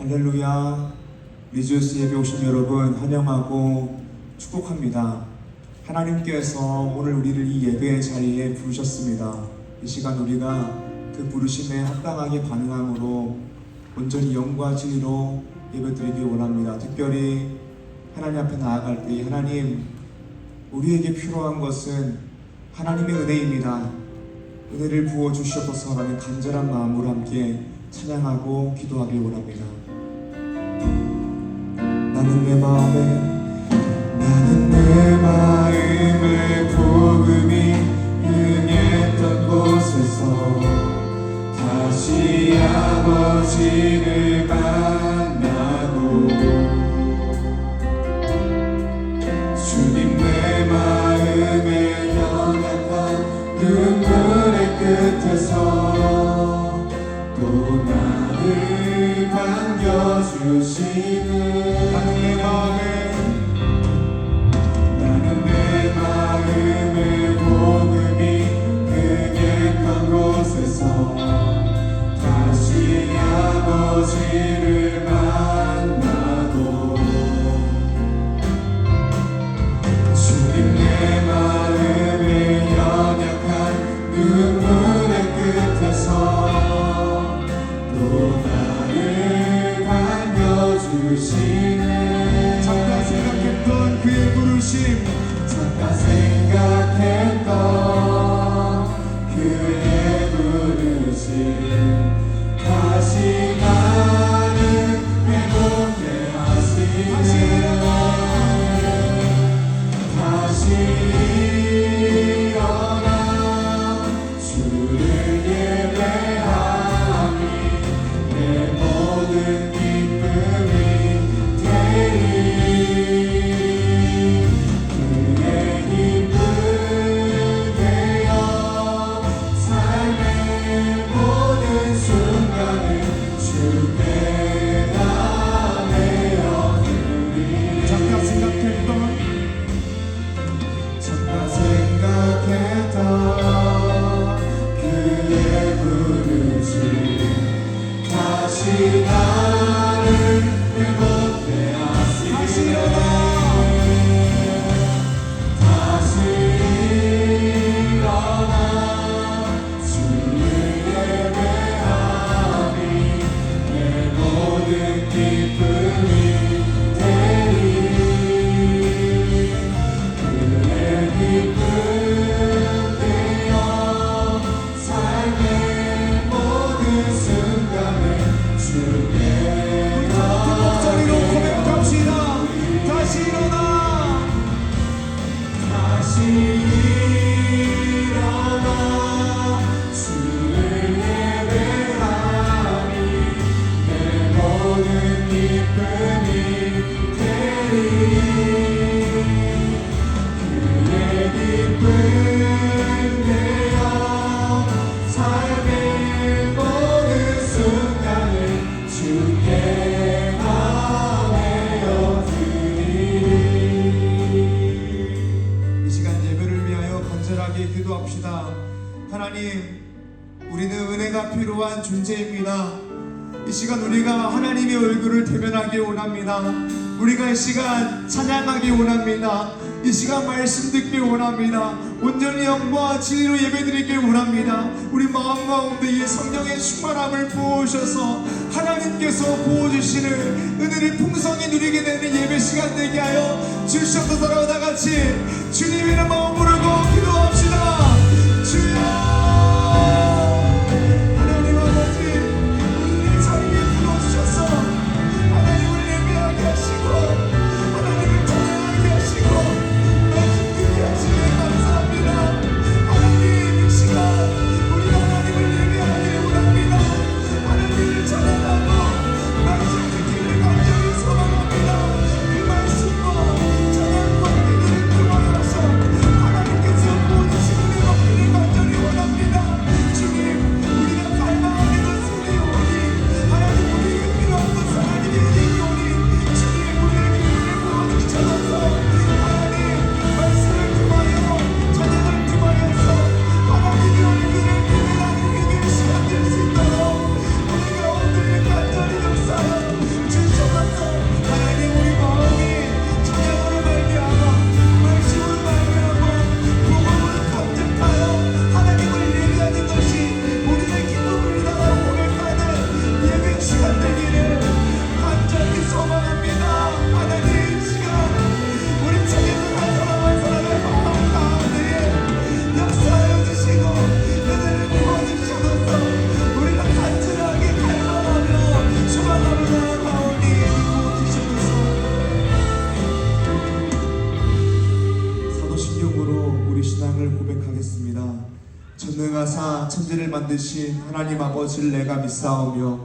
할렐루야. 리지오스 예배 오신 여러분 환영하고 축복합니다. 하나님께서 오늘 우리를 이 예배의 자리에 부르셨습니다. 이 시간 우리가 그 부르심에 합당하게 반응함으로 온전히 영과 진리로 예배드리기 원합니다. 특별히 하나님 앞에 나아갈 때 하나님, 우리에게 필요한 것은 하나님의 은혜입니다. 은혜를 부어주시옵소서라는 간절한 마음으로 함께 찬양하고 기도하길 원합니다. 나는 내 마음에 복음이 응했던 곳에서 다시 아버지를 만나고 주님 내 마음에 연약한 눈물의 끝에서 또 나를 반겨주시는 나는 내 마음에 복음이 응했던 곳에서 다시 아버지를 만나고 주님 내 마음에 연약한 눈물의 끝에서 또 나를 반겨주시네. 잠깐 생각했던 그의 부르심, 잠깐 생각했던 그의 부르심 다시 나를 회복해 하시네. 다시 일어나 주를 예배하니 내 모든 기쁨이 되리. 그의 기쁨 되어 삶의 모든 순간을 주께 다 내어드리. 잠깐 생각했던 그의 부르심 다시 나를 회복해 하시네. 다시 일어나 주를 예배하니 내 모든 기쁨이 되리. 그의 기쁨 되어 삶의 모든 순간을 주께 목소리로 고백합시다. 다시 일어나, 다시 일어나 주를 예배하니 내 모든 기쁨이 되리. 그의 기쁨 되어 삶의 모든 순간을 주께 다 내어드리리. 이 시간 예배를 위하여 간절하게 기도합시다. 하나님, 우리는 은혜가 필요한 존재입니다. 이 시간 우리가 하나님의 얼굴을 대면하기 원합니다. 우리가 이 시간 찬양하기 원합니다. 이 시간 말씀 듣기 원합니다. 온전히 영과 진리로 예배드리기 원합니다. 우리 마음 가운데 이 성령의 충만함을 부어주셔서 하나님께서 부어주시는 은혜를 풍성히 누리게 되는 예배 시간 되게 하여 주시옵소서. 다 같이 주님 이름 마음 부르고 기도합시다. 주여, 하나님 아버지, 우리를 자리에 불러주셔서 하나님을 예배하게 하시고 하나님을 찬양하게 하시고 말씀 듣게 하시네. 감사합니다. 하나님, 이 시간 우리 하나님을 예배하기를 원합니다. 하나님을 찬양하고 말씀 듣기를 간절히 소망합니다. 그 말씀과 찬양과 기도를 통하여서 하나님께서 보여주신 은혜가 간절히 원합니다. 만드신 하나님 아버지를 내가 믿사오며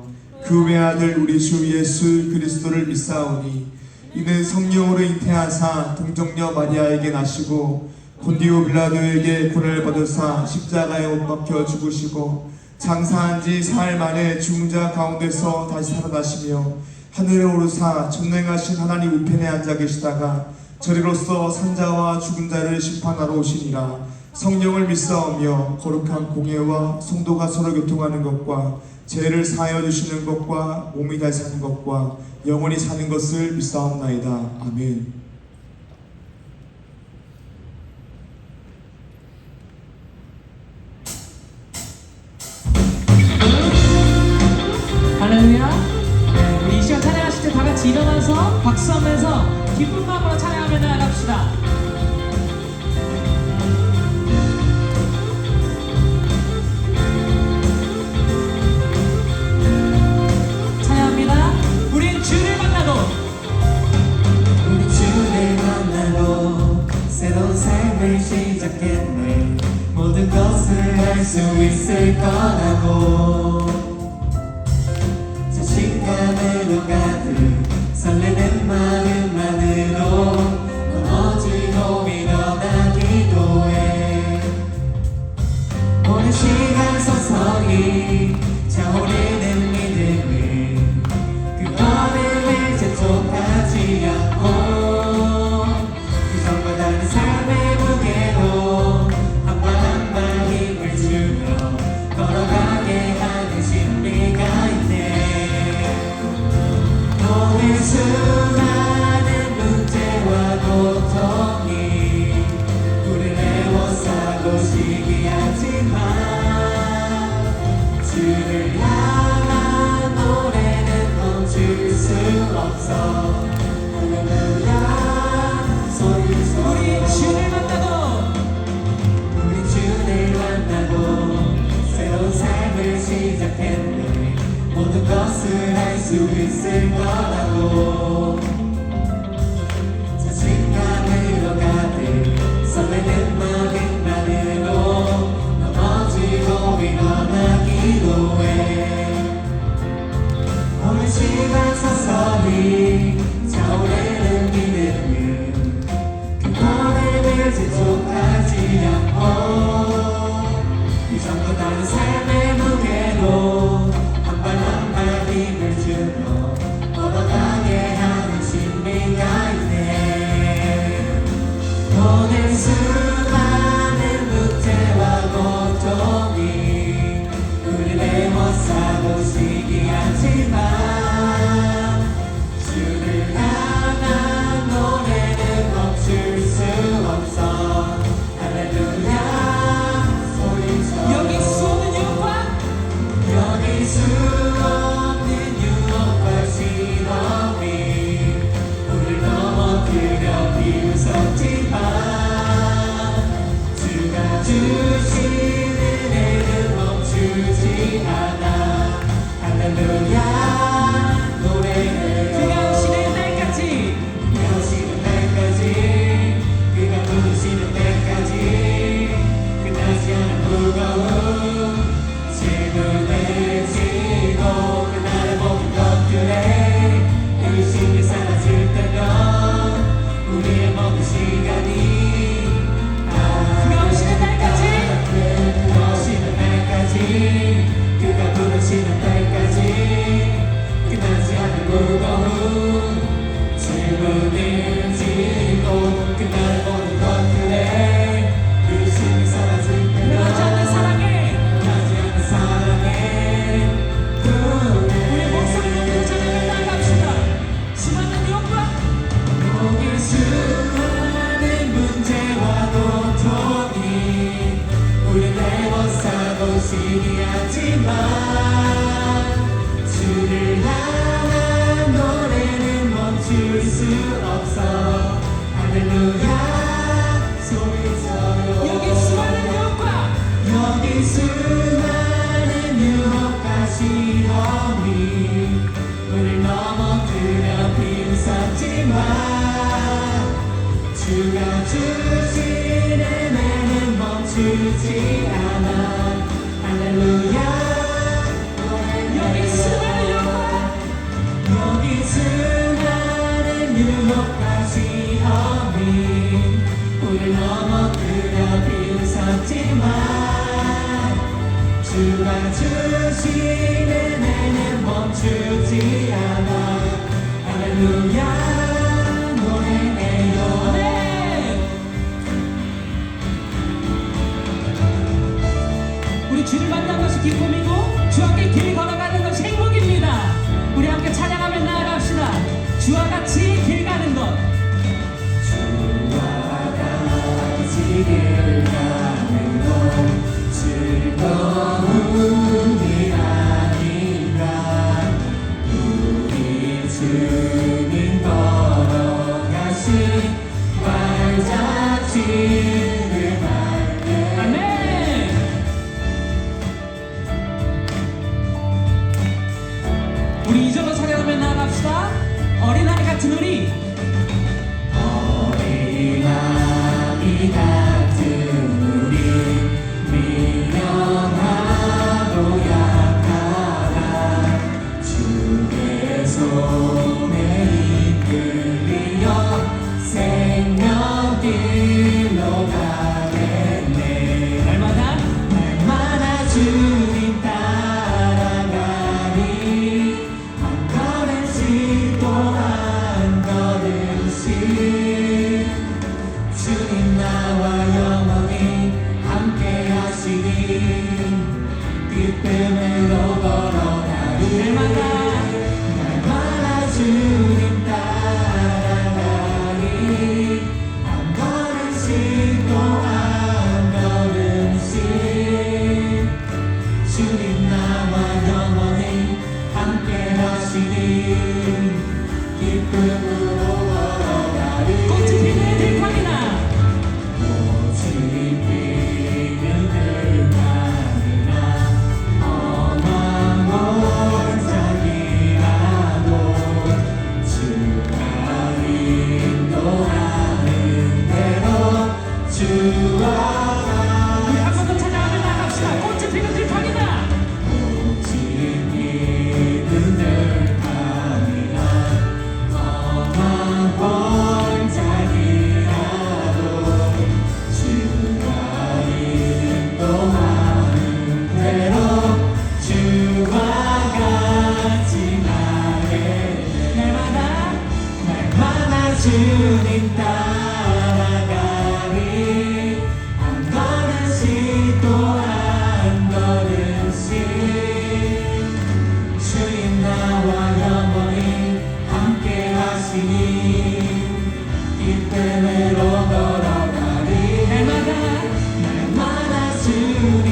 그 외아들 우리 주 예수 그리스도를 믿사오니 이는 성령으로 잉태하사 동정녀 마리아에게 나시고 본디오 빌라도에게 고난을 받으사 십자가에 못 박혀 죽으시고 장사한 지 사흘 만에 죽은 자 가운데서 다시 살아나시며 하늘에 오르사 전능하신 하나님 우편에 앉아 계시다가 저리로서 산자와 죽은 자를 심판하러 오시니라. 성령을 믿사오며 거룩한 공예와 성도가 서로 교통하는 것과 죄를 사하여 주시는 것과 몸이 다시 사는 것과 영원히 사는 것을 믿사옵나이다. 아멘. 할렐루야. 네, 우리 이 시간 찬양하실 때 다 같이 일어나서 박수하면서 기쁜 마음으로 찬양하며 나아갑시다. 찬양합니다. 우린 주를 만나고 우리 주를 만나고 새로운 삶을 시작했네. 모든 것을 할 수 있을 거라고 자신감으로 가득 설레는 마음만으로 넘어지고 일어나 기도해. 오랜 시간 서서히 차오르는 믿음을 그 걸음을 재촉하지 않고 이전과 다른 삶의 무게로 한 발 한 발 힘을 주며 걸어가게 하는 신비가 있네. 오늘 수많은 문제와 고통이 우리를 애워싸고 시기하지만 주를 향한 노래는 멈출 수 없어. 할렐루야 소리쳐. 우리 주를 만나고 우리 주를 만나고 새로운 삶을 시작했네. 모든 것을 할 수 있을 거라고 자신감으로 가득 설레는 마음만으로 넘어지고 일어나 기도해. 오늘 시간 서서히 차오르는 믿음은 그 걸음을 재촉하지 않고 이전과 다른 삶의 무게로 한 발 한 발 힘을 주며 걸어가게 하는 신비가 있네. 오늘 수많은 문제와 고통이 우리를 애워싸고 시기하지만 주를 향한 노래는 멈출 수 없어. 할렐루야 소리쳐. 여기 쏘는 유혹과 여기 수없는 유혹과 시험이 우릴 넘어뜨려 비웃었지만 주가 주시는 애는 멈추지 않아. 할렐루야 노래를 그가 오시는 날까지 그가 오시는 날까지 그가 부르시는 때까지 끝나지 않은 무거운 질문을 지고 그날의 모든 것들에 의심이 사라질 때면 우리의 모든 시간이 그가 오시는 날까지 그가 오시는 날까지 그가 부르시는 때까지 끝나지 않는 무거운 질문을 지고 그날의 모든 것들에 의심이 사라질 변하지 않는 때면 사랑에 변하지 않는 사랑에 우리 목소리 높여 찬양하며 나아갑시다. 수많은 유혹과 여기 수많은 문제와 고통이 우리를 애워싸고 시기하지만 주를 향한 노래는 멈출 수 없어. 할렐루야 소리쳐요. 여기 수많은 유혹과 여기 수많은 유혹과 시험이 우릴 넘어뜨려 비웃었지만 주가 주시는 애는 멈추지 않아. 할렐루야 여기 수많은 영광 여기 수많은 유혹과 시험이 우릴 넘어뜨려 비웃었지만 주가 주시는 은혜는 멈추지 않아 할렐루야 노래해요 네. 우리 주를 만난 것이 기쁨이고 주와 함께 길 걸어가는 것이 행복입니다. 우리 함께 찬양하며 나아갑시다. 주와 같이 길 가는 것 주와 같이 길 가는 건 즐거움이 아닌가 우리 주님 걸어가신 발자취를 밟네 아멘. 우리 이절로 찬양하며 나아갑시다. 어린아이 같은 우리 어린아이 같은 우리 미련하고 약하나 주의 손에 이끌리어 생명길로 가겠네 날마다 날마다 주님 따라가니 한 걸음씩 또 한 걸음씩 주님 나와 영원히 함께 하시니 기쁨으로 걸어가리 날마다 주님 따라가니 한 걸음씩 또 한 걸음씩 주님 나와 영원히 함께 하시니 기쁨으로 걸어가리 꽃이 피는 들판이나 꽃이 피는 들판이나 험한 골짜기라도 주가 인도하는 대로 주와 우리 한 번 더 찬양하며 나아갑시다. 꽃이 피는 들판이나 꽃이 피는 들판이나 험한 골짜기라도 주가 인도하는 대로 주와 같이 나겠네 날마다 주님 따라가니 한 걸음씩 또 한 걸음씩 주님 나와 영원히 함께 하시니 기쁨으로 걸어가리 날마다 주님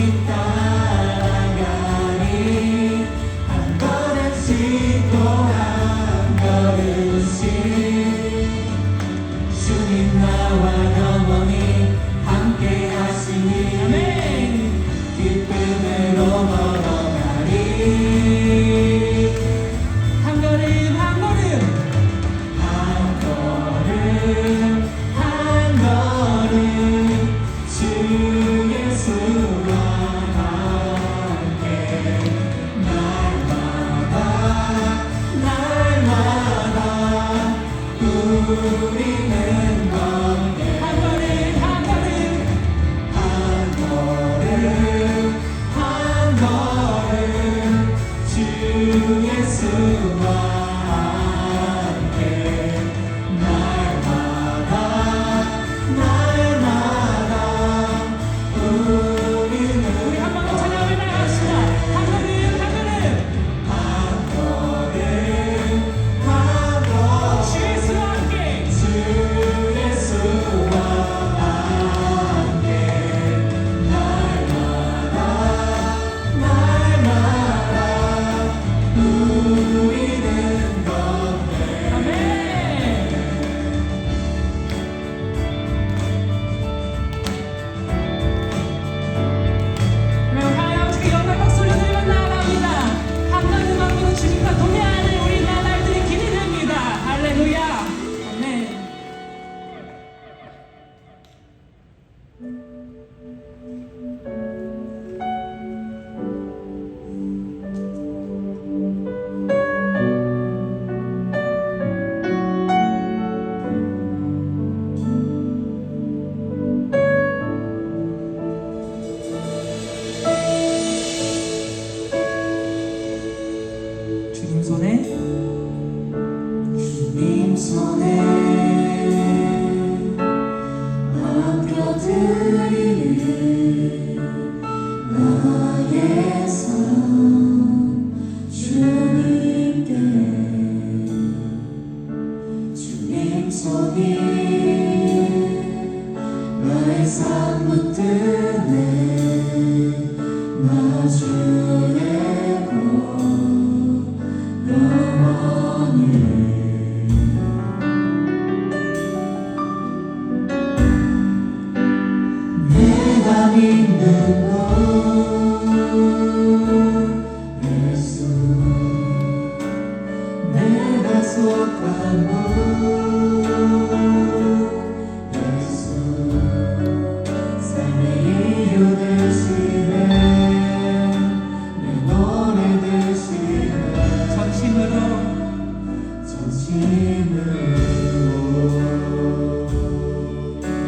따라가니 한 걸음씩 또 한 걸음씩 주님 나와 영원히 함께 하시니 기쁨으로 걸어가리 한 걸음 한 걸음 한 걸음 한 걸음 주 예수와 함께 날마다 우리는 걷네 한 걸음 한 걸음 한 걸음 한 걸음 주 예수와 함께 날마다 우리는 우리 한 번 더 찬양하며 나아갑시다. 한 걸음 한 걸음 한 걸음 한 걸음 주 예수와 함께 주 예수와 함께 날마다 우리는 손에 주님 손에 맡겨드리는 나의 삶 주님께 주님 손이 나의 삶 붙드네 나 주의 것 영원히 내가 믿는 것 예수 내가 속한 것 예수 삶의 이유 되시네 내 노래 되시네 전심으로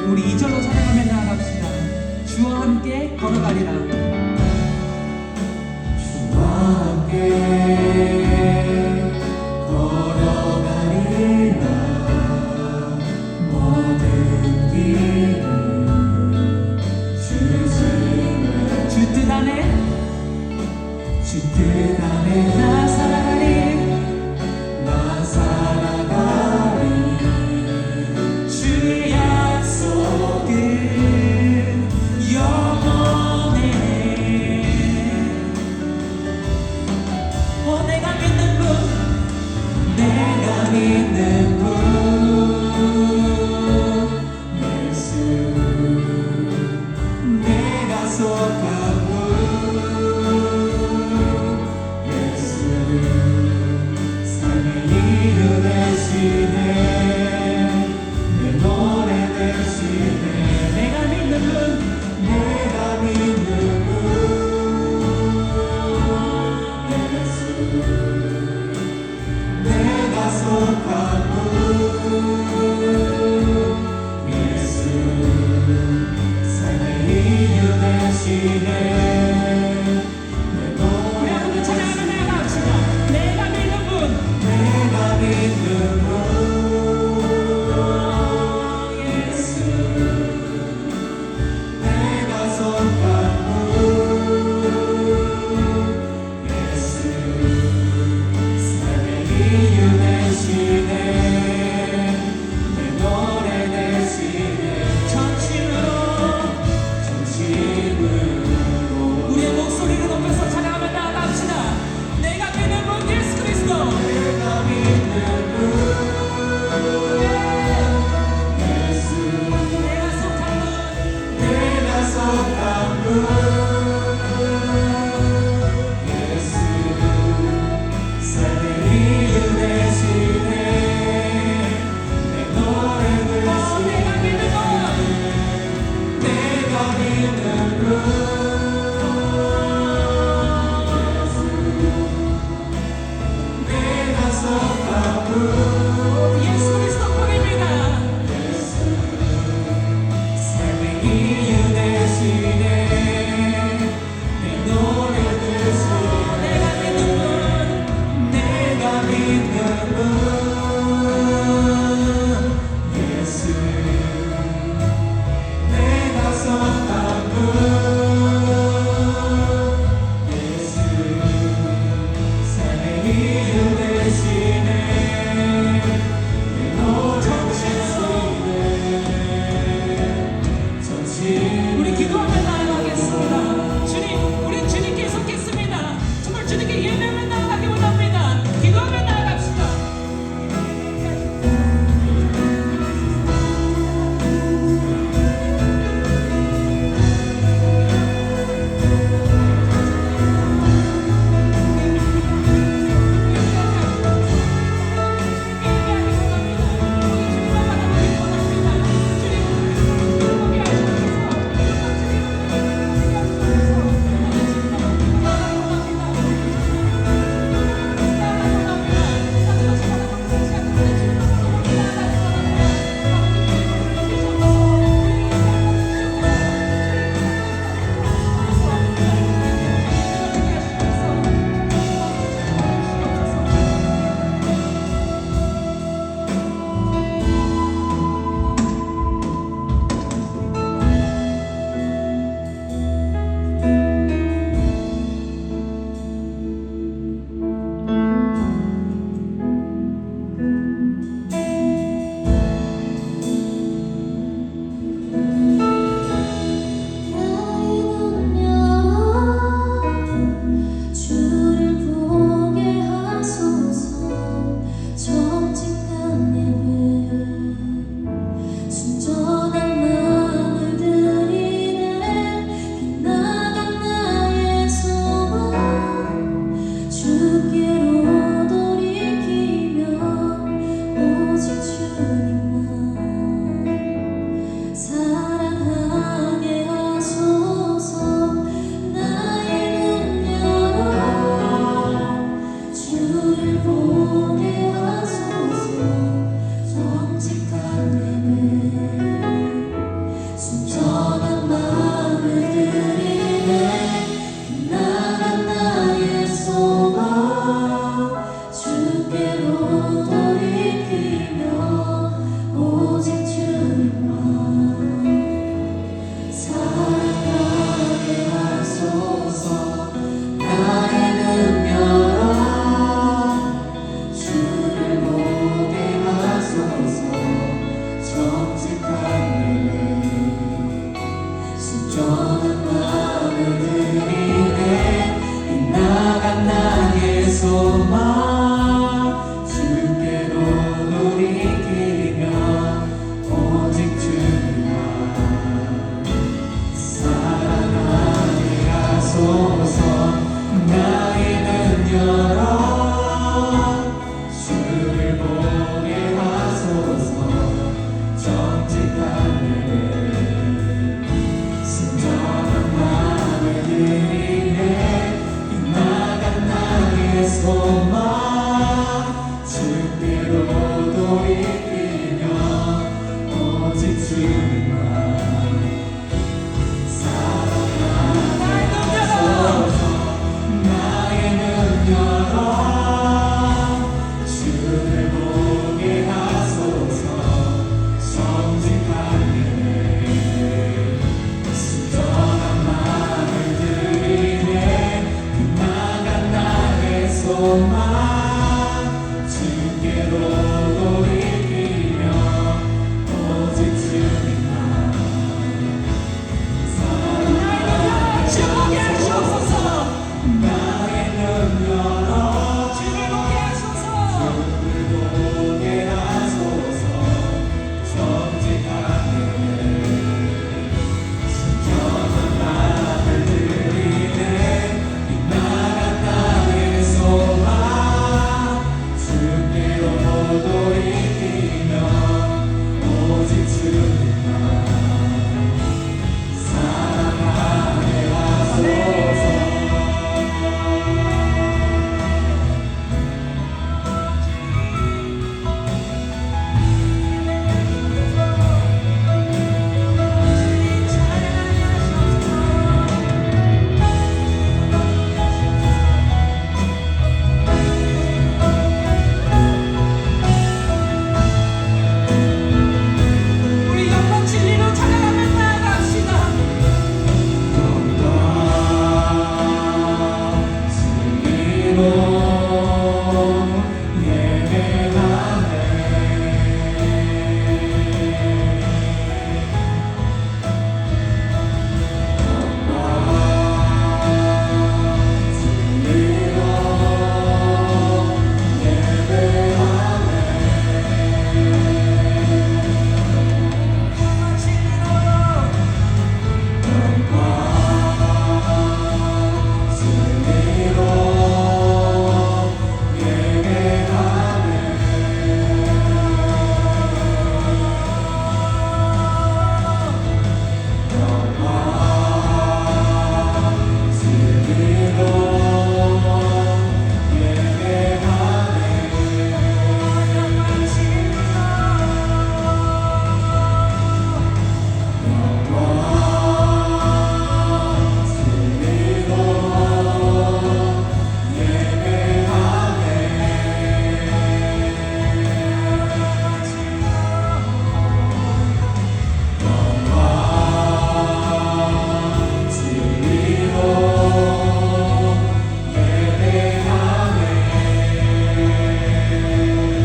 우리 2절로 찬양하며 나아갑시다. 주와 함께 걸어가리라. 주와 함께 걸어가리라 모든 길을 주시네 주 뜻 안에 주 뜻 안에 나 살아가리. 나 살아가리 주의 약속은 영원해. 내가 믿는 분 내가 믿는 분 예수 내가 속한 분 예수 삶의 이유 되시네 내 노래 되시네 내가 믿는 분 내가 믿는 분 예수 내가 속한 분 예수 삶의 이유 되시네 내 우리 노래 함께 찬양하며 나아갑시다. 내가 믿는 분 내가 믿는 분 예수 내가 속한 분 예수 삶의 이유 되시네 내 노래 되시네 전심으로 전심으로 우리의 목소리를 높여서 찬양하며 나아갑시다. 내가 믿는 분 예수 그리스도 내가 믿는 분 예수 내가 속한 분 내가 속한 분 예수 삶의 이유 되시네 내 노래 내가 믿는 분 되시네 내가 믿는 분 예수 내가 속한 분 예수 그리스도 뿐입니다. 삶의 이유 되시네 내 노래 되시네 내가 믿는 분 내가 믿는 분 예수 내가 속한 분 예수 삶의 이유 되시네 내 노래 되시네 전심 우리 기도하며 나아가겠습니다. 주님, 우리 주님께 속했습니다. 정말 주님께 예배하며 나아가기 원합니다. 기도하며 나아갑시다.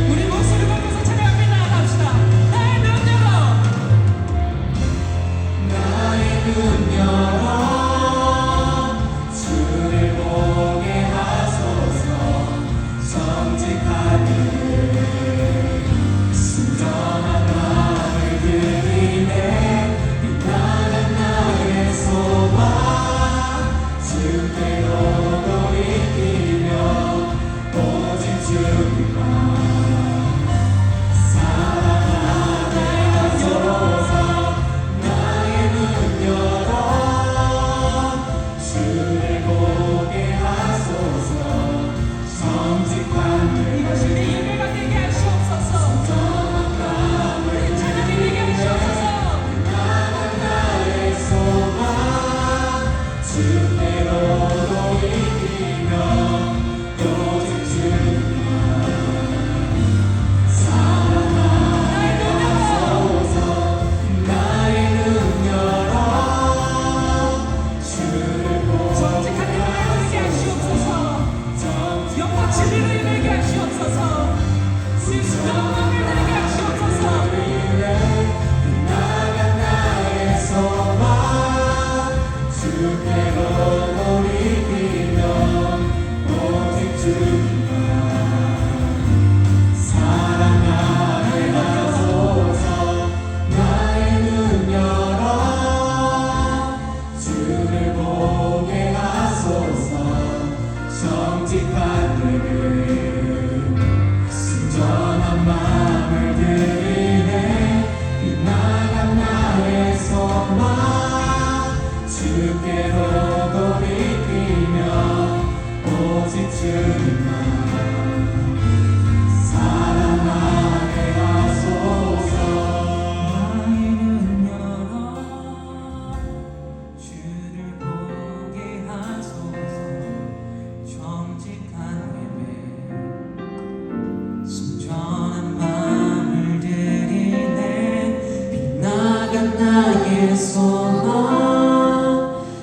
우리 목소리 높여서 찬양하며 나아갑시다. 나의 눈 열어. 나의 눈 열어 주를 보게 하소서. 정직한 일 순전한 마음을 드리네. 빛나는 나의 소망 주께로 돌이키며 오직 주님만 사랑하네 하소서. 나의 눈 열어 주를 보게 하소서. 정직한 이것이 내 예배가 되게 하시옵소서. 우리 찬양이 되게 하시옵소서. 나의 소망 주께로 돌이키며 오직 주님만 사랑하네 하소서. 나의 눈 열어 주를 보게 정직한 예배를 되게 하시옵소서. 영과 진리를 이루게 하시옵소서. 우리 순전한 마음을 드리게 하시옵소서. 나간 나의 소망 주께로 돌이키며 오직 주님만 사랑하네 하소서. 나의 눈 열어 주를 보게 하소서. 정직한 예배 순전한 마음을 드리네. 빛나간 나의 소망 주께로 돌이키며 오직 주님만 사랑하게 하소서. 나의 눈 열어 주를 보게 하소서. 정직한 예배 순전한 마음을 드리네. 빛나간 나의 소망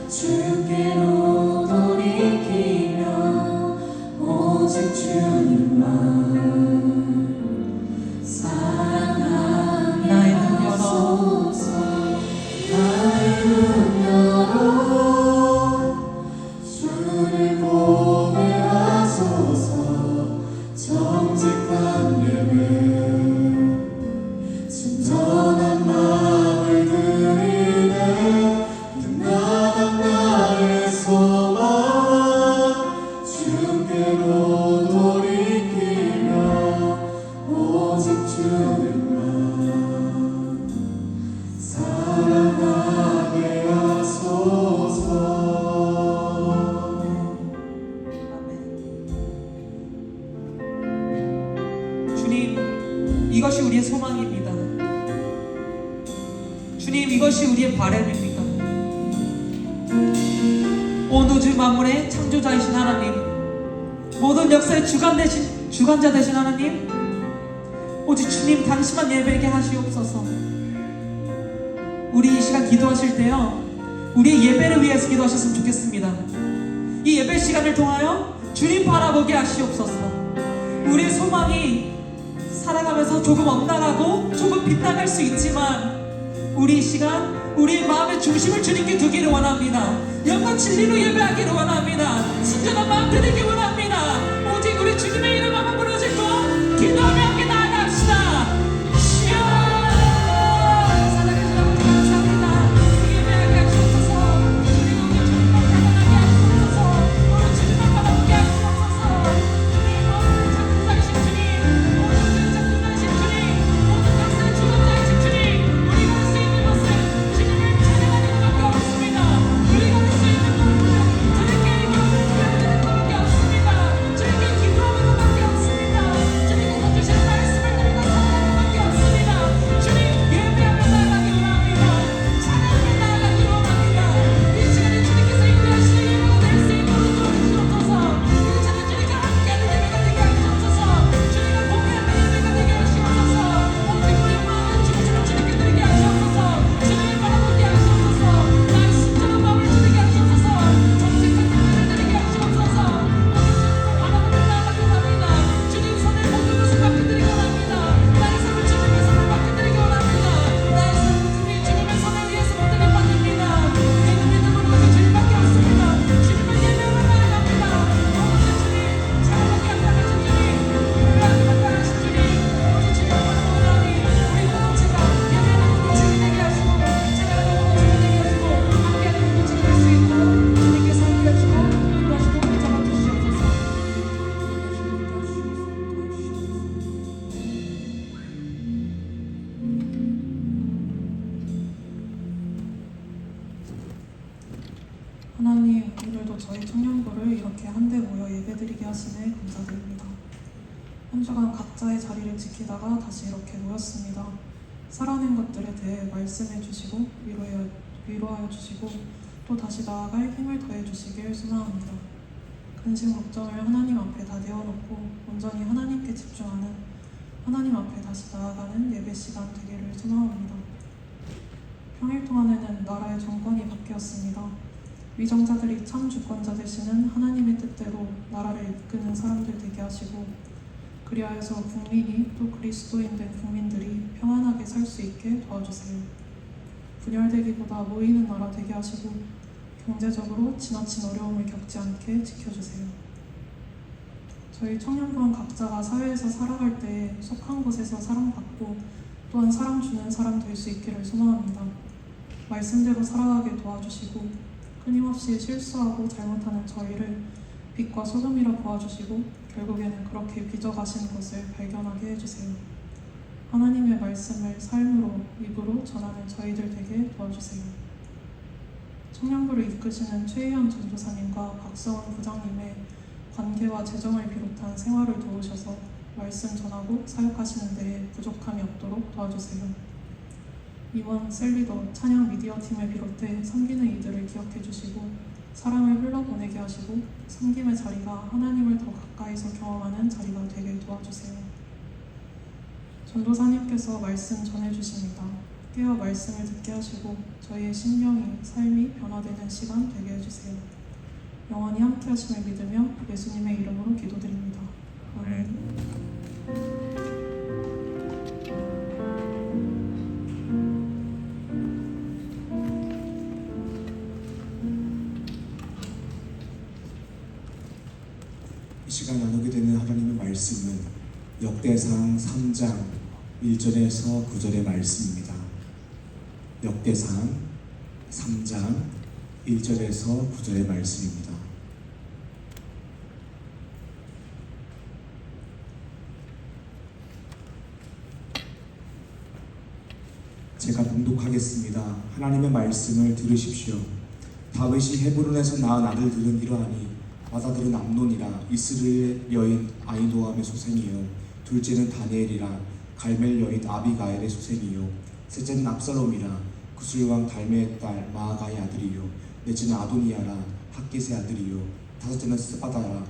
주께로 돌이키며 오직 주님만 사랑하게 나의 눈 열어. 하소서. 나의 눈 열어 주를 보게 하소서. 정직한 예배 순전한 마음을 드리네. 빛나간 나의 소망 주께로 돌이키며 오직 주님만 사랑하게 하소서. 주님, 이것이 우리의 소망입니다. 주님, 이것이 우리의 바람입니다. 온 우주 만물의 창조자이신 하나님, 모든 역사의 주관자 되신 하나님, 오직 주님 당신만 예배하게 하시옵소서. 우리 이 시간 기도하실 때요, 우리의 예배를 위해서 기도하셨으면 좋겠습니다. 이 예배 시간을 통하여 주님 바라보게 하시옵소서. 우리의 소망이 살아가면서 조금 엇나가고 조금 빗나갈 수 있지만 우리 이 시간 우리의 마음의 중심을 주님께 두기를 원합니다. 영과 진리로 예배하기를 원합니다. 순전한 마음 드리기 원합니다. 오직 우리 주님의 이름 한번 부르짖고 기도하며 함께 나아갑시다. 주여 살아계신 아버지 감사합니다. 예배하게 하시옵소서. 주님 오늘 주님만 가난하게 하시옵소서. 오늘 주님만 가난하게 하시옵소서. 주님 오늘 작품자이신 주님, 오늘 작품자이신 주님, 모든 것을 주권자이신 주님, 우리가 할 수 있는 것은 주님을 찬양하는 것밖에 없습니다. 우리가 할 수 있는 것은 주님께 예배드리는 것밖에 없습니다. 주님께 기도하는 것밖에 없습니다. 주님께서 주신 말씀을 들고 살아가는 것밖에 없습니다. 주님 예배하며 나아가기 원합니다. 찬양하며 나아가기 원합니다. 이 시간에 주님께서 인도하시는 예배가 될 수 있도록 도와주시옵소서. 이 시간에 주님과 함께하는 예배가 되게 하시옵소서. 주님과 공유하는 예배가 되게 하시옵소서. 오직 우리 마음의 중심을 주님께 드리게 하시옵소서. 주님을 바라보게 하시옵소서. 나의 순전한 마음을 주님께 하시옵소서. 정직한 마음을 드리게 하시옵소서. 오늘 주님을 바라보며 나아가기 원합니다. 주님 손에 모든 것을 맡겨드리기 원합니다. 나의 삶을 주님의 손에 맡겨드리기 원합니다. 나의 삶은 주님의 손에 의해서 모든 것 받습니다. 믿는 믿음으로 오직 주님밖에 없습니다. 주님을 예배하며 나아갑니다. 오직 주님 사랑하게 합당하신 주님, 하나님 합당하신 주님, 오직 주님을 바라보니 우리 공동체가 예배하는 공동체가 되게 하시고 찬양하는 공동체가 되게 하시고 함께하는 공동체가 될 수 있도록 주님께서 함께 하시고 인도하시고 붙잡아주시옵소서. 하나님, 오늘도 저희 청년부를 이렇게 한데 모여 예배드리게 하시네 감사드립니다. 한 주간 각자의 자리를 지키다가 다시 이렇게 모였습니다. 살아낸 것들에 대해 말씀해 주시고 위로하여 주시고 또 다시 나아갈 힘을 더해 주시길 소망합니다. 근심 걱정을 하나님 앞에 다 내어놓고 온전히 하나님께 집중하는 하나님 앞에 다시 나아가는 예배 시간 되기를 소망합니다. 평일 동안에는 나라의 정권이 바뀌었습니다. 위정자들이 참 주권자 되시는 하나님의 뜻대로 나라를 이끄는 사람들 되게 하시고 그리하여서 국민이 또 그리스도인 된 국민들이 평안하게 살 수 있게 도와주세요. 분열되기보다 모이는 나라 되게 하시고 경제적으로 지나친 어려움을 겪지 않게 지켜주세요. 저희 청년부원 각자가 사회에서 살아갈 때 속한 곳에서 사랑받고 또한 사랑 주는 사람 될 수 있기를 소망합니다. 말씀대로 살아가게 도와주시고 끊임없이 실수하고 잘못하는 저희를 빛과 소금이라 보아주시고 결국에는 그렇게 빚어가시는 것을 발견하게 해주세요. 하나님의 말씀을 삶으로 입으로 전하는 저희들 되게 도와주세요. 청년부를 이끄시는 최희연 전도사님과 박서원 부장님의 관계와 재정을 비롯한 생활을 도우셔서 말씀 전하고 사역하시는 데에 부족함이 없도록 도와주세요. 이원 셀리더 찬양 미디어 팀을 비롯해 섬기는 이들을 기억해 주시고 사랑을 흘러보내게 하시고 섬김의 자리가 하나님을 더 가까이서 경험하는 자리가 되게 도와주세요. 전도사님께서 말씀 전해주십니다. 깨어 말씀을 듣게 하시고 저희의 심령이 삶이 변화되는 시간 되게 해주세요. 영원히 함께 하심을 믿으며 예수님의 이름으로 기도드립니다. 아멘. 이 시간 나누게 되는 하나님의 말씀은 역대상 3장 1절에서 9절의 말씀입니다. 역대상 3장 1절에서 9절의 말씀입니다. 제가 봉독하겠습니다. 하나님의 말씀을 들으십시오. 다윗이 헤브론에서 낳은 아들들은 이러하니 맏아들은 암논이라 이스라엘 여인 아히노함의 소생이요 둘째는 다니엘이라 갈멜 여인 아비가엘의 소생이요 셋째는 압살롬이라 구슬왕 달메의 딸 마아가의 아들이요 넷째는 아도니아라 핫깃의 아들이요 다섯째는 스바다라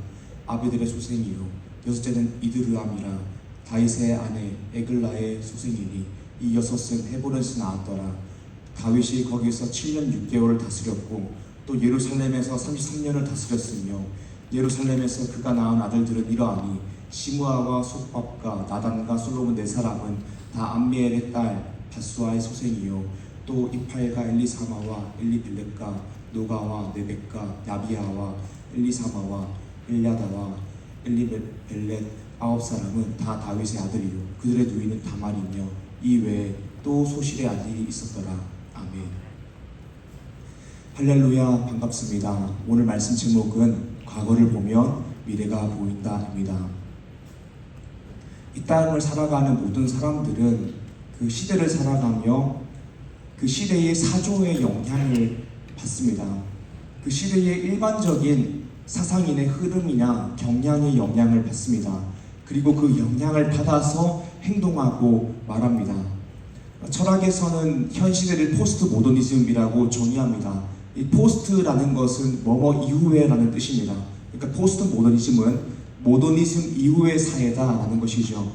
아베델의 소생이요 여섯째는 이드르암이라 다윗의 아내 에글라의 소생이니 이 여섯은 헤브론에서 나왔더라. 다윗이 거기서 7년 6개월을 다스렸고 또 예루살렘에서 33년을 다스렸으며 예루살렘에서 그가 낳은 아들들은 이러하니 시므아와 솥밥과 나단과 솔로몬 네 사람은 다 암미엘의 딸 바수아의 소생이요 또 이팔과 엘리사마와 엘리벨렉과 노가와 네벡과 야비아와 엘리사마와 엘야다와 엘리벨렛 9사람은 다 다윗의 아들이요 그들의 누이는 다말이며 이 외에 또 소실의 아들이 있었더라. 아멘. 할렐루야. 반갑습니다. 오늘 말씀 제목은 과거를 보면 미래가 보인다입니다. 이 땅을 살아가는 모든 사람들은 그 시대를 살아가며 그 시대의 사조의 영향을 받습니다. 그 시대의 일반적인 사상인의 흐름이나 경향의 영향을 받습니다. 그리고 그 영향을 받아서 행동하고 말합니다. 철학에서는 현 시대를 포스트 모더니즘이라고 정의합니다. 이 포스트라는 것은 뭐뭐 이후에라는 뜻입니다. 그러니까 포스트 모더니즘은 모더니즘 이후의 사회다라는 것이죠.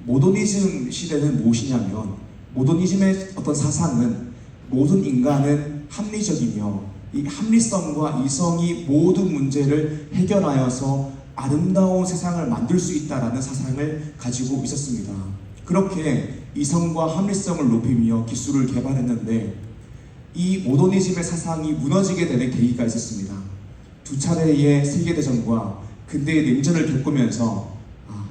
모더니즘 시대는 무엇이냐면 모더니즘의 어떤 사상은 모든 인간은 합리적이며 이 합리성과 이성이 모든 문제를 해결하여서 아름다운 세상을 만들 수 있다라는 사상을 가지고 있었습니다. 그렇게 이성과 합리성을 높이며 기술을 개발했는데 이 모더니즘의 사상이 무너지게 되는 계기가 있었습니다. 두 차례의 세계대전과 근대의 냉전을 겪으면서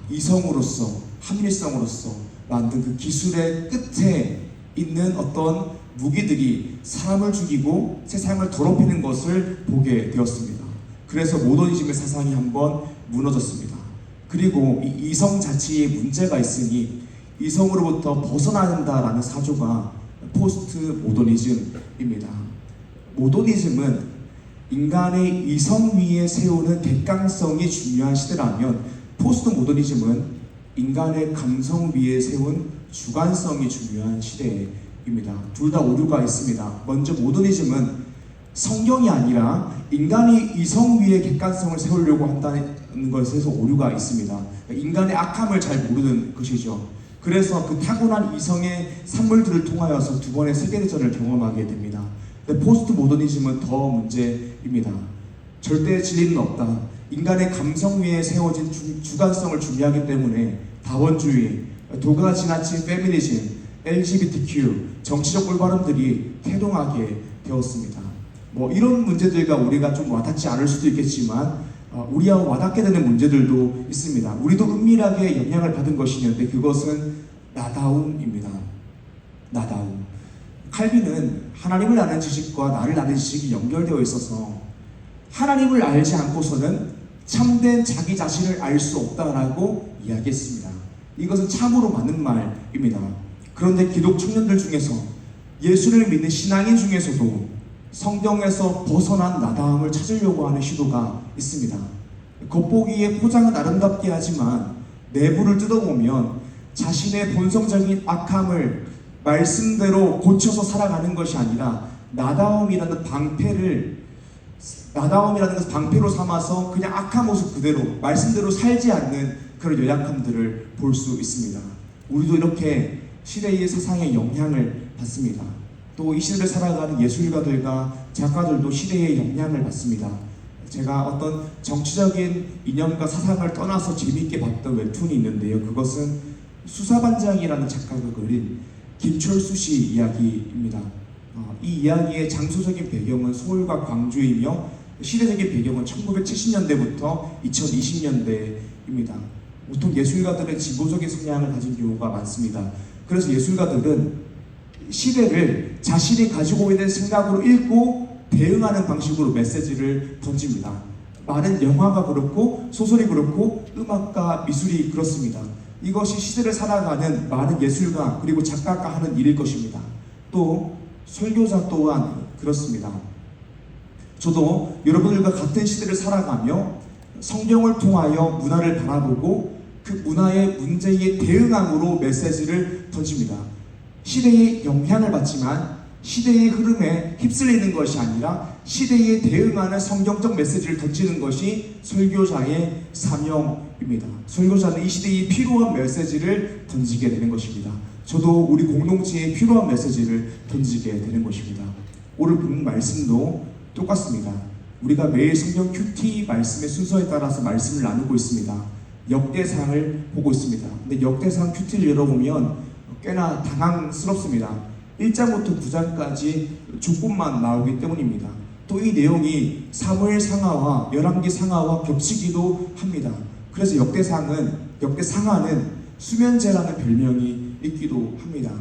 이성으로서 합리성으로서 만든 그 기술의 끝에 있는 어떤 무기들이 사람을 죽이고 세상을 더럽히는 것을 보게 되었습니다. 그래서 모더니즘의 사상이 한번 무너졌습니다. 그리고 이 이성 자체에 문제가 있으니 이성으로부터 벗어나야 한다라는 사조가 포스트 모더니즘입니다. 모더니즘은 인간의 이성 위에 세우는 객관성이 중요한 시대라면 포스트 모더니즘은 인간의 감성 위에 세운 주관성이 중요한 시대입니다. 둘 다 오류가 있습니다. 먼저 모더니즘은 성경이 아니라 인간이 이성 위에 객관성을 세우려고 한다는 것에서 오류가 있습니다. 인간의 악함을 잘 모르는 것이죠. 그래서 그 타고난 이성의 산물들을 통하여서 두 번의 세계대전을 경험하게 됩니다. 근데 포스트 모더니즘은 더 문제입니다. 절대 진리는 없다. 인간의 감성 위에 세워진 주관성을 중요하기 때문에 다원주의, 도가 지나친 페미니즘, LGBTQ, 정치적 올바름들이 태동하게 되었습니다. 이런 문제들과 우리가 좀 와닿지 않을 수도 있겠지만 우리와 와닿게 되는 문제들도 있습니다. 우리도 은밀하게 영향을 받은 것이 있는데 그것은 나다움입니다. 나다움. 칼빈은 하나님을 아는 지식과 나를 아는 지식이 연결되어 있어서 하나님을 알지 않고서는 참된 자기 자신을 알 수 없다라고 이야기했습니다. 이것은 참으로 맞는 말입니다. 그런데 기독 청년들 중에서 예수를 믿는 신앙인 중에서도 성경에서 벗어난 나다움을 찾으려고 하는 시도가 있습니다. 겉보기에 포장은 아름답게 하지만 내부를 뜯어보면 자신의 본성적인 악함을 말씀대로 고쳐서 살아가는 것이 아니라 나다움이라는 것을 방패로 삼아서 그냥 악한 모습 그대로 말씀대로 살지 않는 그런 연약함들을 볼 수 있습니다. 우리도 이렇게 시대의 사상의 영향을 받습니다. 또 이 시대를 살아가는 예술가들과 작가들도 시대의 영향을 받습니다. 제가 어떤 정치적인 이념과 사상을 떠나서 재미있게 봤던 웹툰이 있는데요. 그것은 수사반장이라는 작가가 그린 김철수 씨 이야기입니다. 이 이야기의 장소적인 배경은 서울과 광주이며 시대적인 배경은 1970년대부터 2020년대입니다. 보통 예술가들은 진보적인 성향을 가진 경우가 많습니다. 그래서 예술가들은 시대를 자신이 가지고 있는 생각으로 읽고 대응하는 방식으로 메시지를 던집니다. 많은 영화가 그렇고 소설이 그렇고 음악과 미술이 그렇습니다. 이것이 시대를 살아가는 많은 예술가 그리고 작가가 하는 일일 것입니다. 또 설교자 또한 그렇습니다. 저도 여러분들과 같은 시대를 살아가며 성경을 통하여 문화를 바라보고 그 문화의 문제에 대응함으로 메시지를 던집니다. 시대에 영향을 받지만 시대의 흐름에 휩쓸리는 것이 아니라 시대에 대응하는 성경적 메시지를 던지는 것이 설교자의 사명입니다. 설교자는 이 시대에 필요한 메시지를 던지게 되는 것입니다. 저도 우리 공동체에 필요한 메시지를 던지게 되는 것입니다. 오늘 본 말씀도 똑같습니다. 우리가 매일 성경 큐티 말씀의 순서에 따라서 말씀을 나누고 있습니다. 역대상을 보고 있습니다. 근데 역대상 큐티를 열어보면 꽤나 당황스럽습니다. 1장부터 9장까지 조건만 나오기 때문입니다. 또 이 내용이 사무엘 상하와 열왕기 상하와 겹치기도 합니다. 그래서 역대상하는 수면제라는 별명이 있기도 합니다.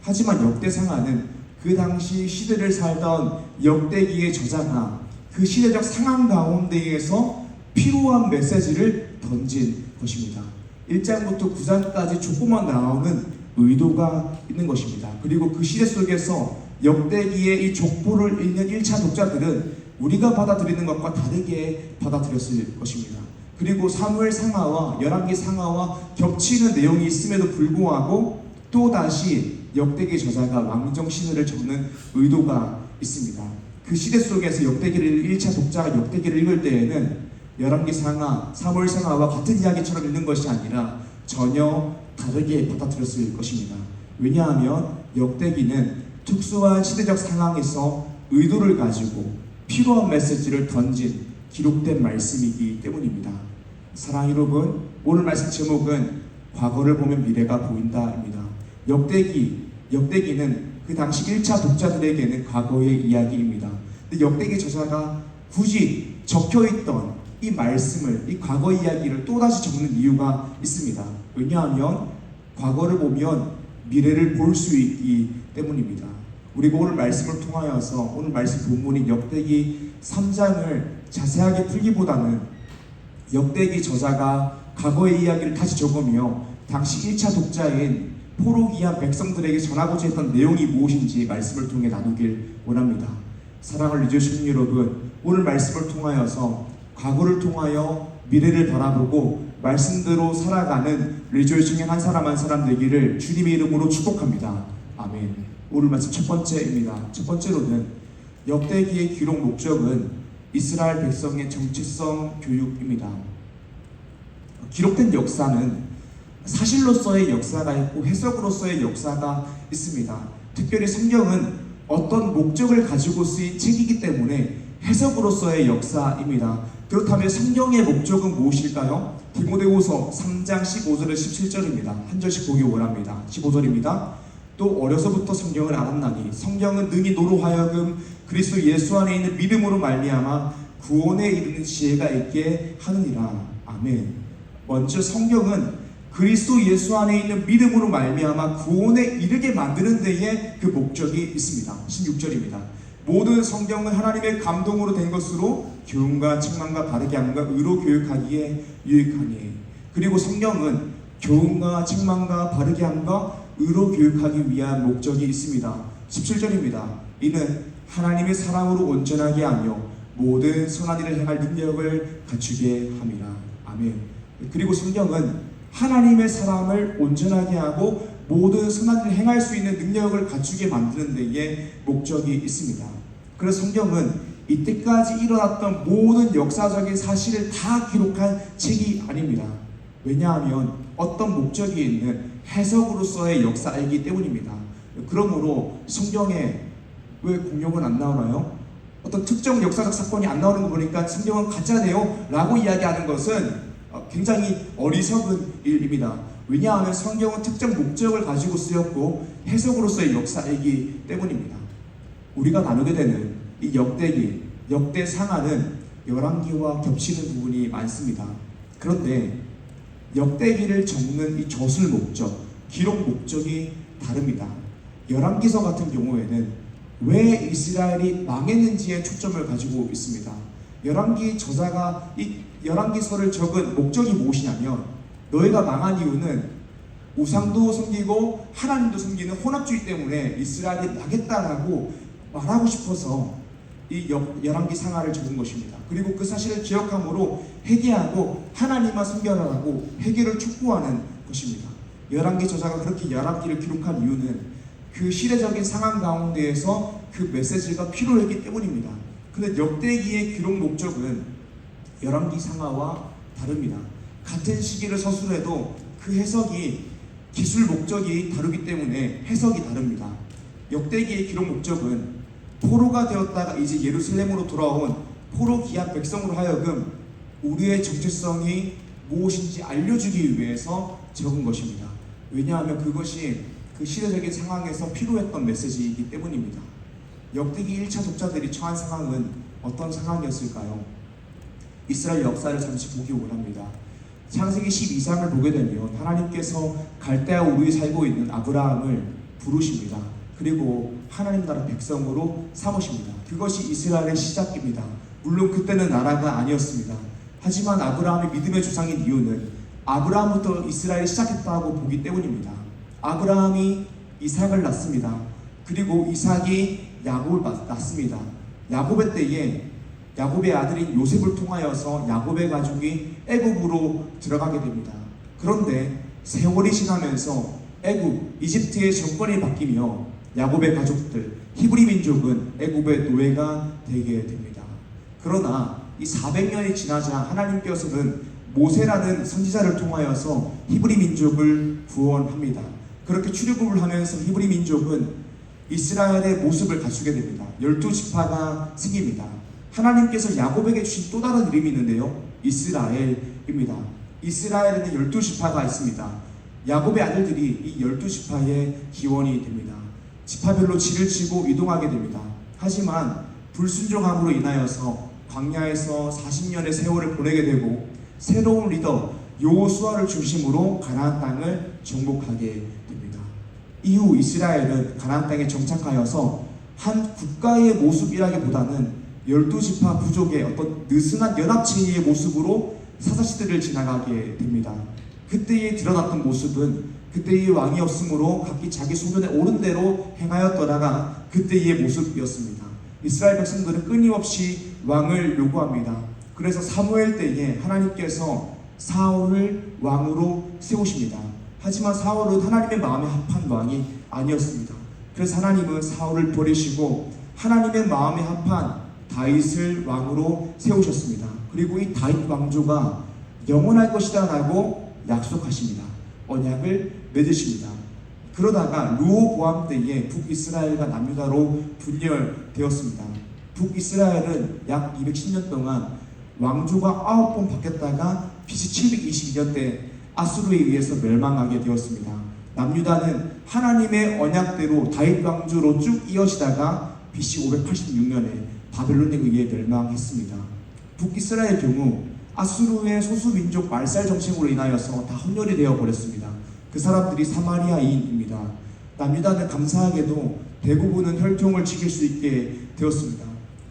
하지만 역대상하는 그 당시 시대를 살던 역대기의 저자가 그 시대적 상황 가운데에서 필요한 메시지를 던진 것입니다. 1장부터 9장까지 조금만 나오는 의도가 있는 것입니다. 그리고 그 시대 속에서 역대기의 이 족보를 읽는 1차 독자들은 우리가 받아들이는 것과 다르게 받아들였을 것입니다. 그리고 사무엘 상하와 열왕기 상하와 겹치는 내용이 있음에도 불구하고 또다시 역대기 저자가 왕정 시대를 적는 의도가 있습니다. 그 시대 속에서 역대기를 1차 독자가 역대기를 읽을 때에는 열왕기 상하, 사무엘 상하와 같은 이야기처럼 읽는 것이 아니라 전혀 다르게 받아들였을 것입니다. 왜냐하면 역대기는 특수한 시대적 상황에서 의도를 가지고 필요한 메시지를 던진 기록된 말씀이기 때문입니다. 사랑 여러분, 오늘 말씀 제목은 과거를 보면 미래가 보인다입니다. 역대기는 그 당시 1차 독자들에게는 과거의 이야기입니다. 근데 역대기 저자가 굳이 적혀있던 이 말씀을, 이 과거 이야기를 또다시 적는 이유가 있습니다. 왜냐하면 과거를 보면 미래를 볼 수 있기 때문입니다. 우리가 오늘 말씀을 통하여서 오늘 말씀 본문인 역대기 3장을 자세하게 풀기보다는 역대기 저자가 과거의 이야기를 다시 적으며 당시 1차 독자인 포로기한 백성들에게 전하고자 했던 내용이 무엇인지 말씀을 통해 나누길 원합니다. 사랑을 잊으시는 여러분, 오늘 말씀을 통하여서 과거를 통하여 미래를 바라보고 말씀대로 살아가는 리조이싱의 한 사람 한 사람 되기를 주님의 이름으로 축복합니다. 아멘. 오늘 말씀 첫 번째입니다. 첫 번째로는 역대기의 기록 목적은 이스라엘 백성의 정체성 교육입니다. 기록된 역사는 사실로서의 역사가 있고 해석으로서의 역사가 있습니다. 특별히 성경은 어떤 목적을 가지고 쓰인 책이기 때문에 해석으로서의 역사입니다. 그렇다면 성경의 목적은 무엇일까요? 디모데후서 3장 15절에 17절입니다. 한 절씩 보기 원합니다. 15절입니다. 또 어려서부터 성경을 알았나니 성경은 능히 너로 하여금 그리스도 예수 안에 있는 믿음으로 말미암아 구원에 이르는 지혜가 있게 하느니라. 아멘. 먼저 성경은 그리스도 예수 안에 있는 믿음으로 말미암아 구원에 이르게 만드는 데에 그 목적이 있습니다. 16절입니다. 모든 성경은 하나님의 감동으로 된 것으로 교훈과 책망과 바르게 함과 의로 교육하기에 유익하니. 그리고 성경은 교훈과 책망과 바르게 함과 의로 교육하기 위한 목적이 있습니다. 17절입니다. 이는 하나님의 사랑으로 온전하게 하며 모든 선한 일을 행할 능력을 갖추게 함이라. 아멘. 그리고 성경은 하나님의 사람을 온전하게 하고 모든 선한 일을 행할 수 있는 능력을 갖추게 만드는 데에 목적이 있습니다. 그래서 성경은 이때까지 일어났던 모든 역사적인 사실을 다 기록한 책이 아닙니다. 왜냐하면 어떤 목적이 있는 해석으로서의 역사이기 때문입니다. 그러므로 성경에 왜 공룡은 안 나오나요? 어떤 특정 역사적 사건이 안 나오는 거 보니까 성경은 가짜네요 라고 이야기하는 것은 굉장히 어리석은 일입니다. 왜냐하면 성경은 특정 목적을 가지고 쓰였고 해석으로서의 역사이기 때문입니다. 우리가 나누게 되는 이 역대기, 역대상하는 열왕기와 겹치는 부분이 많습니다. 그런데 역대기를 적는 이 저술 목적, 기록 목적이 다릅니다. 열왕기서 같은 경우에는 왜 이스라엘이 망했는지에 초점을 가지고 있습니다. 열왕기 저자가 이 열왕기서를 적은 목적이 무엇이냐면 너희가 망한 이유는 우상도 섬기고 하나님도 섬기는 혼합주의 때문에 이스라엘이 망했다라고 말하고 싶어서 이 열왕기 상하를 적은 것입니다. 그리고 그 사실을 기억함으로 회개하고 하나님만 섬겨라라고 회개를 촉구하는 것입니다. 열왕기 저자가 그렇게 열왕기를 기록한 이유는 그 시대적인 상황 가운데에서 그 메시지가 필요했기 때문입니다. 근데 역대기의 기록 목적은 열왕기 상하와 다릅니다. 같은 시기를 서술해도 그 해석이 기술 목적이 다르기 때문에 해석이 다릅니다. 역대기의 기록 목적은 포로가 되었다가 이제 예루살렘으로 돌아온 포로 귀한 백성으로 하여금 우리의 정체성이 무엇인지 알려주기 위해서 적은 것입니다. 왜냐하면 그것이 그 시대적인 상황에서 필요했던 메시지이기 때문입니다. 역대기 1차 독자들이 처한 상황은 어떤 상황이었을까요? 이스라엘 역사를 잠시 보기 원합니다. 창세기 12장을 보게 되면 하나님께서 갈대아 우르에 살고 있는 아브라함을 부르십니다. 그리고 하나님 나라 백성으로 삼으십니다. 그것이 이스라엘의 시작입니다. 물론 그때는 나라가 아니었습니다. 하지만 아브라함이 믿음의 조상인 이유는 아브라함부터 이스라엘이 시작했다고 보기 때문입니다. 아브라함이 이삭을 낳습니다. 그리고 이삭이 야곱을 낳습니다. 야곱의 때에 야곱의 아들인 요셉을 통하여서 야곱의 가족이 애굽으로 들어가게 됩니다. 그런데 세월이 지나면서 애굽, 이집트의 정권이 바뀌며 야곱의 가족들, 히브리 민족은 애굽의 노예가 되게 됩니다. 그러나 이 400년이 지나자 하나님께서는 모세라는 선지자를 통하여서 히브리 민족을 구원합니다. 그렇게 출애굽을 하면서 히브리 민족은 이스라엘의 모습을 갖추게 됩니다. 12지파가 생깁니다. 하나님께서 야곱에게 주신 또 다른 이름이 있는데요, 이스라엘입니다. 이스라엘에는 12지파가 있습니다. 야곱의 아들들이 이 12지파의 기원이 됩니다. 지파별로 지를 치고 이동하게 됩니다. 하지만 불순종함으로 인하여서 광야에서 40년의 세월을 보내게 되고 새로운 리더 여호수아를 중심으로 가나안 땅을 정복하게 됩니다. 이후 이스라엘은 가나안 땅에 정착하여서 한 국가의 모습이라기보다는 12지파 부족의 어떤 느슨한 연합체의 모습으로 사사시대를 지나가게 됩니다. 그때에 드러났던 모습은 그때의 왕이 없으므로 각기 자기 소견에 옳은 대로 행하였더라가 그때의 모습이었습니다. 이스라엘 백성들은 끊임없이 왕을 요구합니다. 그래서 사무엘 때에 하나님께서 사울을 왕으로 세우십니다. 하지만 사울은 하나님의 마음에 합한 왕이 아니었습니다. 그래서 하나님은 사울을 버리시고 하나님의 마음에 합한 다윗을 왕으로 세우셨습니다. 그리고 이 다윗 왕조가 영원할 것이다 라고 약속하십니다. 언약을 맺으십니다. 그러다가 르호보암 때에 북이스라엘과 남유다로 분열되었습니다. 북이스라엘은 약 210년 동안 왕조가 9번 바뀌었다가 BC 722년 때 아수르에 의해서 멸망하게 되었습니다. 남유다는 하나님의 언약대로 다윗 왕조로 쭉 이어지다가 BC 586년에 바벨론에 의해 멸망했습니다. 북이스라엘 경우 아수르의 소수민족 말살 정책으로 인하여서 다 혼혈이 되어 버렸습니다. 그 사람들이 사마리아인입니다. 남유다는 감사하게도 대부분은 혈통을 지킬 수 있게 되었습니다.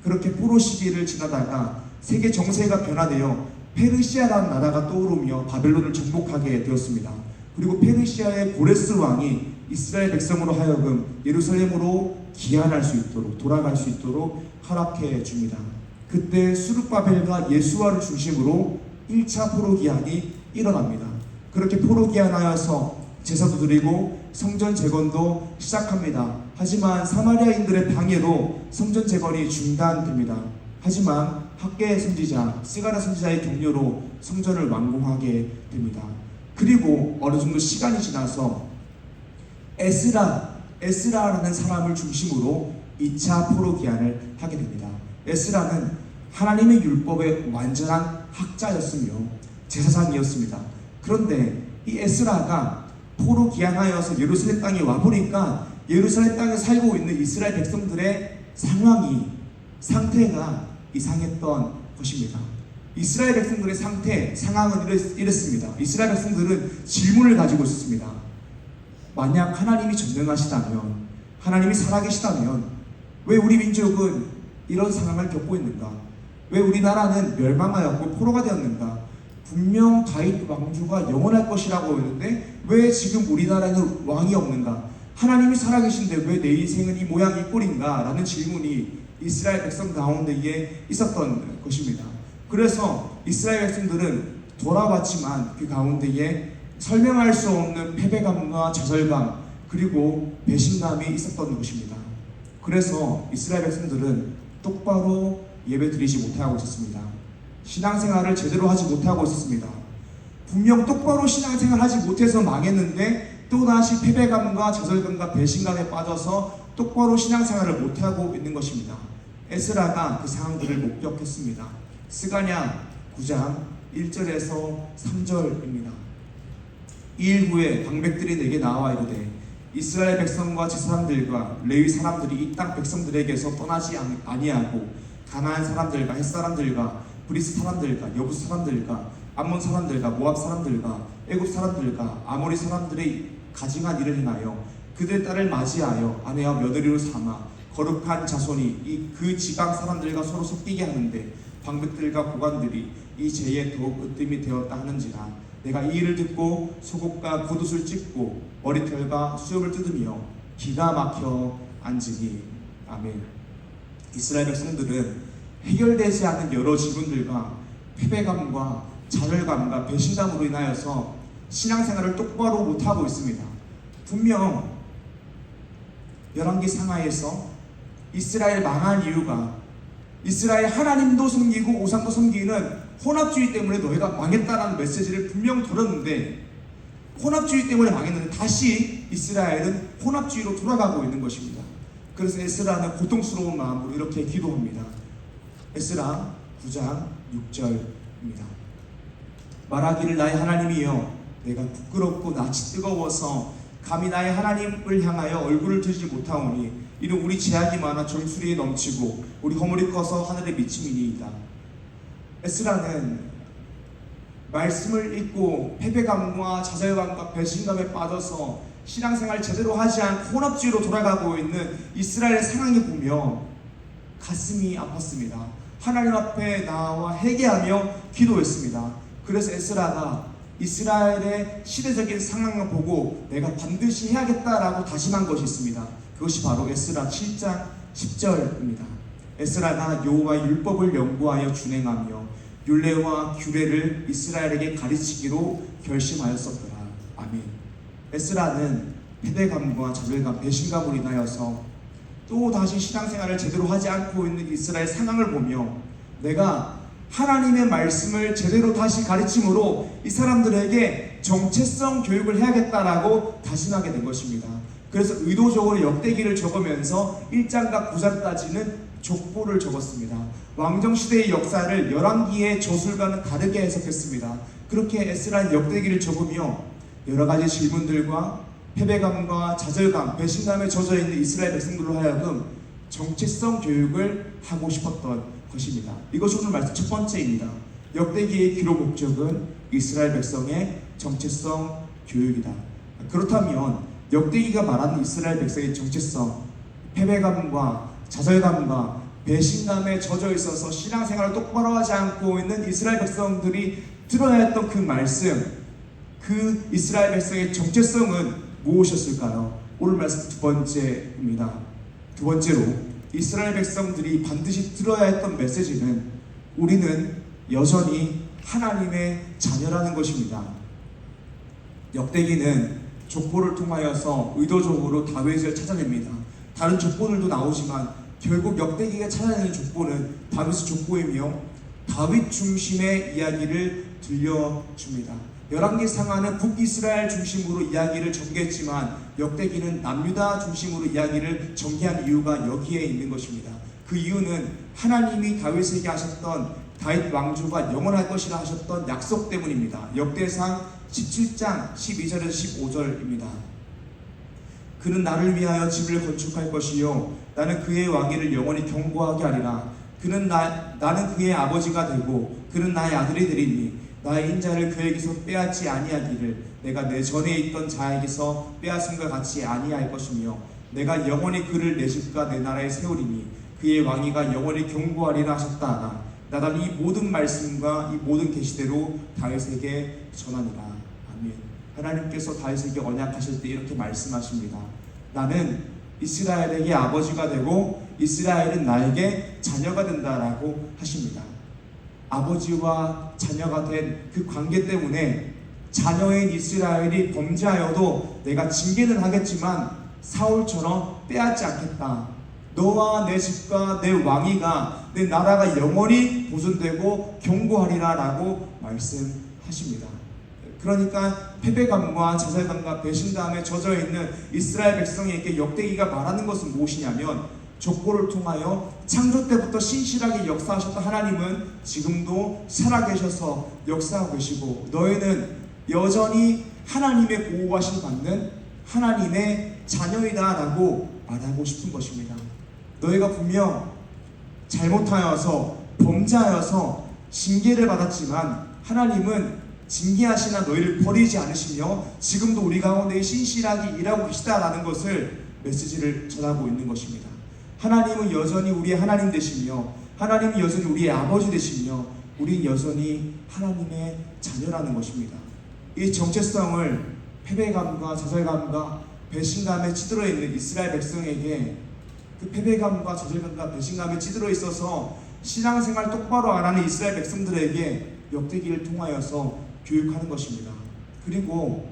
그렇게 포로 시기를 지나다가 세계 정세가 변화되어 페르시아라는 나라가 떠오르며 바벨론을 정복하게 되었습니다. 그리고 페르시아의 고레스 왕이 이스라엘 백성으로 하여금 예루살렘으로 귀환할 수 있도록 돌아갈 수 있도록 허락해 줍니다. 그때 수르바벨과 예수아를 중심으로 1차 포로 귀환이 일어납니다. 그렇게 포로 귀환하여서 제사도 드리고 성전 재건도 시작합니다. 하지만 사마리아인들의 방해로 성전 재건이 중단됩니다. 하지만 학계 선지자, 스가랴 선지자의 격려로 성전을 완공하게 됩니다. 그리고 어느 정도 시간이 지나서 에스라라는 사람을 중심으로 2차 포로 귀환을 하게 됩니다. 에스라는 하나님의 율법의 완전한 학자였으며 제사장이었습니다. 그런데 이 에스라가 포로 귀환하여서 예루살렘 땅에 와보니까 예루살렘 땅에 살고 있는 이스라엘 백성들의 상태가 이상했던 것입니다. 이스라엘 백성들의 상황은 이랬습니다. 이스라엘 백성들은 질문을 가지고 있었습니다. 만약 하나님이 전능하시다면, 하나님이 살아계시다면 왜 우리 민족은 이런 상황을 겪고 있는가? 왜 우리나라는 멸망하였고 포로가 되었는가? 분명 다윗 왕조가 영원할 것이라고 했는데 왜 지금 우리나라에는 왕이 없는가? 하나님이 살아계신데 왜 내 인생은 이 모양 이 꼴인가? 라는 질문이 이스라엘 백성 가운데에 있었던 것입니다. 그래서 이스라엘 백성들은 돌아왔지만 그 가운데에 설명할 수 없는 패배감과 좌절감 그리고 배신감이 있었던 것입니다. 그래서 이스라엘 백성들은 똑바로 예배드리지 못하고 있었습니다. 신앙생활을 제대로 하지 못하고 있었습니다. 분명 똑바로 신앙생활을 하지 못해서 망했는데 또다시 패배감과 좌절감과 배신감에 빠져서 똑바로 신앙생활을 못하고 있는 것입니다. 에스라가 그 상황들을 목격했습니다. 스가랴 9장 1절에서 3절입니다. 이 일 후에 방백들이 내게 나와 이르되 이스라엘 백성과 제사장들과 레위 사람들이 이 땅 백성들에게서 떠나지 아니하고 가나안 사람들과 헷 사람들과 브리스 사람들과 여부스 사람들과 암몬 사람들과 모압 사람들과 애굽 사람들과 아모리 사람들의 가증한 일을 행하여 그들 딸을 맞이하여 아내와 며느리로 삼아 거룩한 자손이 그 지방 사람들과 서로 섞이게 하는데 방백들과 고관들이 이 죄에 더욱 으뜸이 되었다 하는지라 내가 이 일을 듣고 속옷과 겉옷을 찢고 머리털과 수염을 뜯으며 기가 막혀 앉으니. 아멘. 이스라엘 백성들은 해결되지 않은 여러 질문들과 패배감과 좌절감과 배신감으로 인하여서 신앙생활을 똑바로 못하고 있습니다. 분명 열왕기 상하에서 이스라엘 망한 이유가 이스라엘 하나님도 섬기고 우상도 섬기는 혼합주의 때문에 너희가 망했다라는 메시지를 분명 들었는데, 혼합주의 때문에 망했는데 다시 이스라엘은 혼합주의로 돌아가고 있는 것입니다. 그래서 에스라는 고통스러운 마음으로 이렇게 기도합니다. 에스라 9장 6절입니다. 말하기를 나의 하나님이여 내가 부끄럽고 낯이 뜨거워서 감히 나의 하나님을 향하여 얼굴을 들지 못하오니 이는 우리 재앙이 많아 정수리에 넘치고 우리 허물이 커서 하늘에 미침이니이다. 에스라는 말씀을 읽고 패배감과 좌절감과 배신감에 빠져서 신앙생활 제대로 하지 않고 혼합주의로 돌아가고 있는 이스라엘의 상황을 보며 가슴이 아팠습니다. 하나님 앞에 나와 회개하며 기도했습니다. 그래서 에스라가 이스라엘의 시대적인 상황을 보고 내가 반드시 해야겠다라고 다짐한 것이 있습니다. 그것이 바로 에스라 7장 10절입니다. 에스라가 여호와의 율법을 연구하여 준행하며 율례와 규례를 이스라엘에게 가르치기로 결심하였었더라. 아멘. 에스라는 패배감과 좌절감, 배신감으로 인하여서 또 다시 신앙생활을 제대로 하지 않고 있는 이스라엘 상황을 보며 내가 하나님의 말씀을 제대로 다시 가르침으로 이 사람들에게 정체성 교육을 해야겠다라고 다짐하게 된 것입니다. 그래서 의도적으로 역대기를 적으면서 1장과 9장까지는 족보를 적었습니다. 왕정시대의 역사를 열왕기의 저술과는 다르게 해석했습니다. 그렇게 에스라는 역대기를 적으며 여러가지 질문들과 패배감과 좌절감, 배신감에 젖어있는 이스라엘 백성들로 하여금 정체성 교육을 하고 싶었던 것입니다. 이것이 오늘 말씀 첫 번째입니다. 역대기의 기록 목적은 이스라엘 백성의 정체성 교육이다. 그렇다면 역대기가 말하는 이스라엘 백성의 정체성, 패배감과 좌절감과 배신감에 젖어 있어서 신앙생활을 똑바로 하지 않고 있는 이스라엘 백성들이 들어야 했던 그 말씀, 그 이스라엘 백성의 정체성은 무엇이었을까요? 오늘 말씀 두 번째입니다. 두 번째로 이스라엘 백성들이 반드시 들어야 했던 메시지는 우리는 여전히 하나님의 자녀라는 것입니다. 역대기는 족보를 통하여서 의도적으로 다윗을 찾아냅니다. 다른 족보들도 나오지만 결국 역대기가 찾아내는 족보는 다윗의 족보이며 다윗 중심의 이야기를 들려줍니다. 열왕기 상하는 북이스라엘 중심으로 이야기를 전개했지만 역대기는 남유다 중심으로 이야기를 전개한 이유가 여기에 있는 것입니다. 그 이유는 하나님이 다윗에게 하셨던 다윗 왕조가 영원할 것이라 하셨던 약속 때문입니다. 역대상 17장 12절에서 15절입니다. 그는 나를 위하여 집을 건축할 것이요 나는 그의 왕위를 영원히 경고하게 하리라. 나는 그의 아버지가 되고 그는 나의 아들이 되리니 나의 인자를 그에게서 빼앗지 아니하기를 내가 내 전에 있던 자에게서 빼앗음과 같이 아니할 것이며 내가 영원히 그를 내 집과 내 나라에 세우리니 그의 왕위가 영원히 경고하리라 하셨다. 나단 이 모든 말씀과 이 모든 계시대로 다윗에게 전하니라. 아멘. 하나님께서 다윗에게 언약하실 때 이렇게 말씀하십니다. 나는 이스라엘에게 아버지가 되고 이스라엘은 나에게 자녀가 된다라고 하십니다. 아버지와 자녀가 된 그 관계 때문에 자녀인 이스라엘이 범죄하여도 내가 징계는 하겠지만 사울처럼 빼앗지 않겠다. 너와 내 집과 내 왕위가 내 나라가 영원히 보존되고 경고하리라 라고 말씀하십니다. 그러니까 패배감과 좌절감과 배신감에 젖어있는 이스라엘 백성에게 역대기가 말하는 것은 무엇이냐면 족보를 통하여 창조 때부터 신실하게 역사하셨던 하나님은 지금도 살아계셔서 역사하고 계시고 너희는 여전히 하나님의 보호하심 받는 하나님의 자녀이다라고 말하고 싶은 것입니다. 너희가 분명 잘못하여서 범죄하여서 징계를 받았지만 하나님은 징계하시나 너희를 버리지 않으시며 지금도 우리 가운데 신실하게 일하고 계시다라는 것을 메시지를 전하고 있는 것입니다. 하나님은 여전히 우리의 하나님 되시며 하나님이 여전히 우리의 아버지 되시며 우리는 여전히 하나님의 자녀라는 것입니다. 이 정체성을 패배감과 좌절감과 배신감에 찌들어 있는 이스라엘 백성에게 그 패배감과 좌절감과 배신감에 찌들어 있어서 신앙생활 똑바로 안 하는 이스라엘 백성들에게 역대기를 통하여서 교육하는 것입니다. 그리고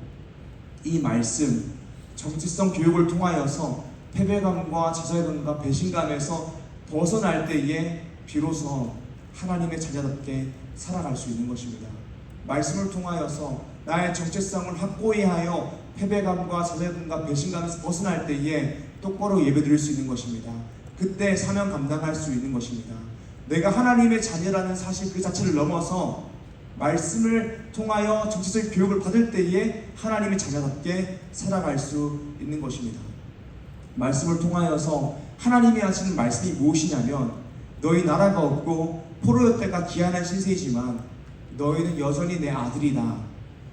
이 말씀 정체성 교육을 통하여서 패배감과 좌절감과 배신감에서 벗어날 때에 비로소 하나님의 자녀답게 살아갈 수 있는 것입니다. 말씀을 통하여서 나의 정체성을 확고히 하여 패배감과 좌절감과 배신감에서 벗어날 때에 똑바로 예배드릴 수 있는 것입니다. 그때 사명 감당할 수 있는 것입니다. 내가 하나님의 자녀라는 사실 그 자체를 넘어서 말씀을 통하여 정체적 교육을 받을 때에 하나님의 자녀답게 살아갈 수 있는 것입니다. 말씀을 통하여서 하나님이 하시는 말씀이 무엇이냐면 너희 나라가 없고 포로의 때가 기한한 신세이지만 너희는 여전히 내 아들이다.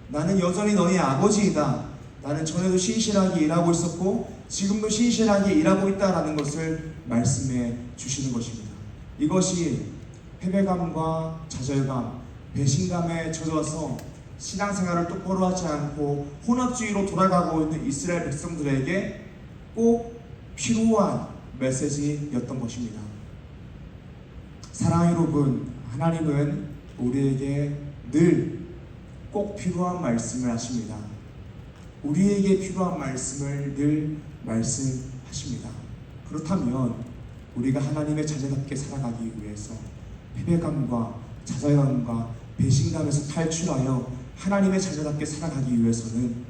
나는 여전히 너희 아버지이다. 나는 전에도 신실하게 일하고 있었고 지금도 신실하게 일하고 있다라는 것을 말씀해 주시는 것입니다. 이것이 패배감과 좌절감, 배신감에 젖어서 신앙생활을 똑바로 하지 않고 혼합주의로 돌아가고 있는 이스라엘 백성들에게 꼭 필요한 메시지였던 것입니다. 사랑하는 여러분, 하나님은 우리에게 늘 꼭 필요한 말씀을 하십니다. 우리에게 필요한 말씀을 늘 말씀하십니다. 그렇다면 우리가 하나님의 자녀답게 살아가기 위해서 패배감과 좌절감과 배신감에서 탈출하여 하나님의 자녀답게 살아가기 위해서는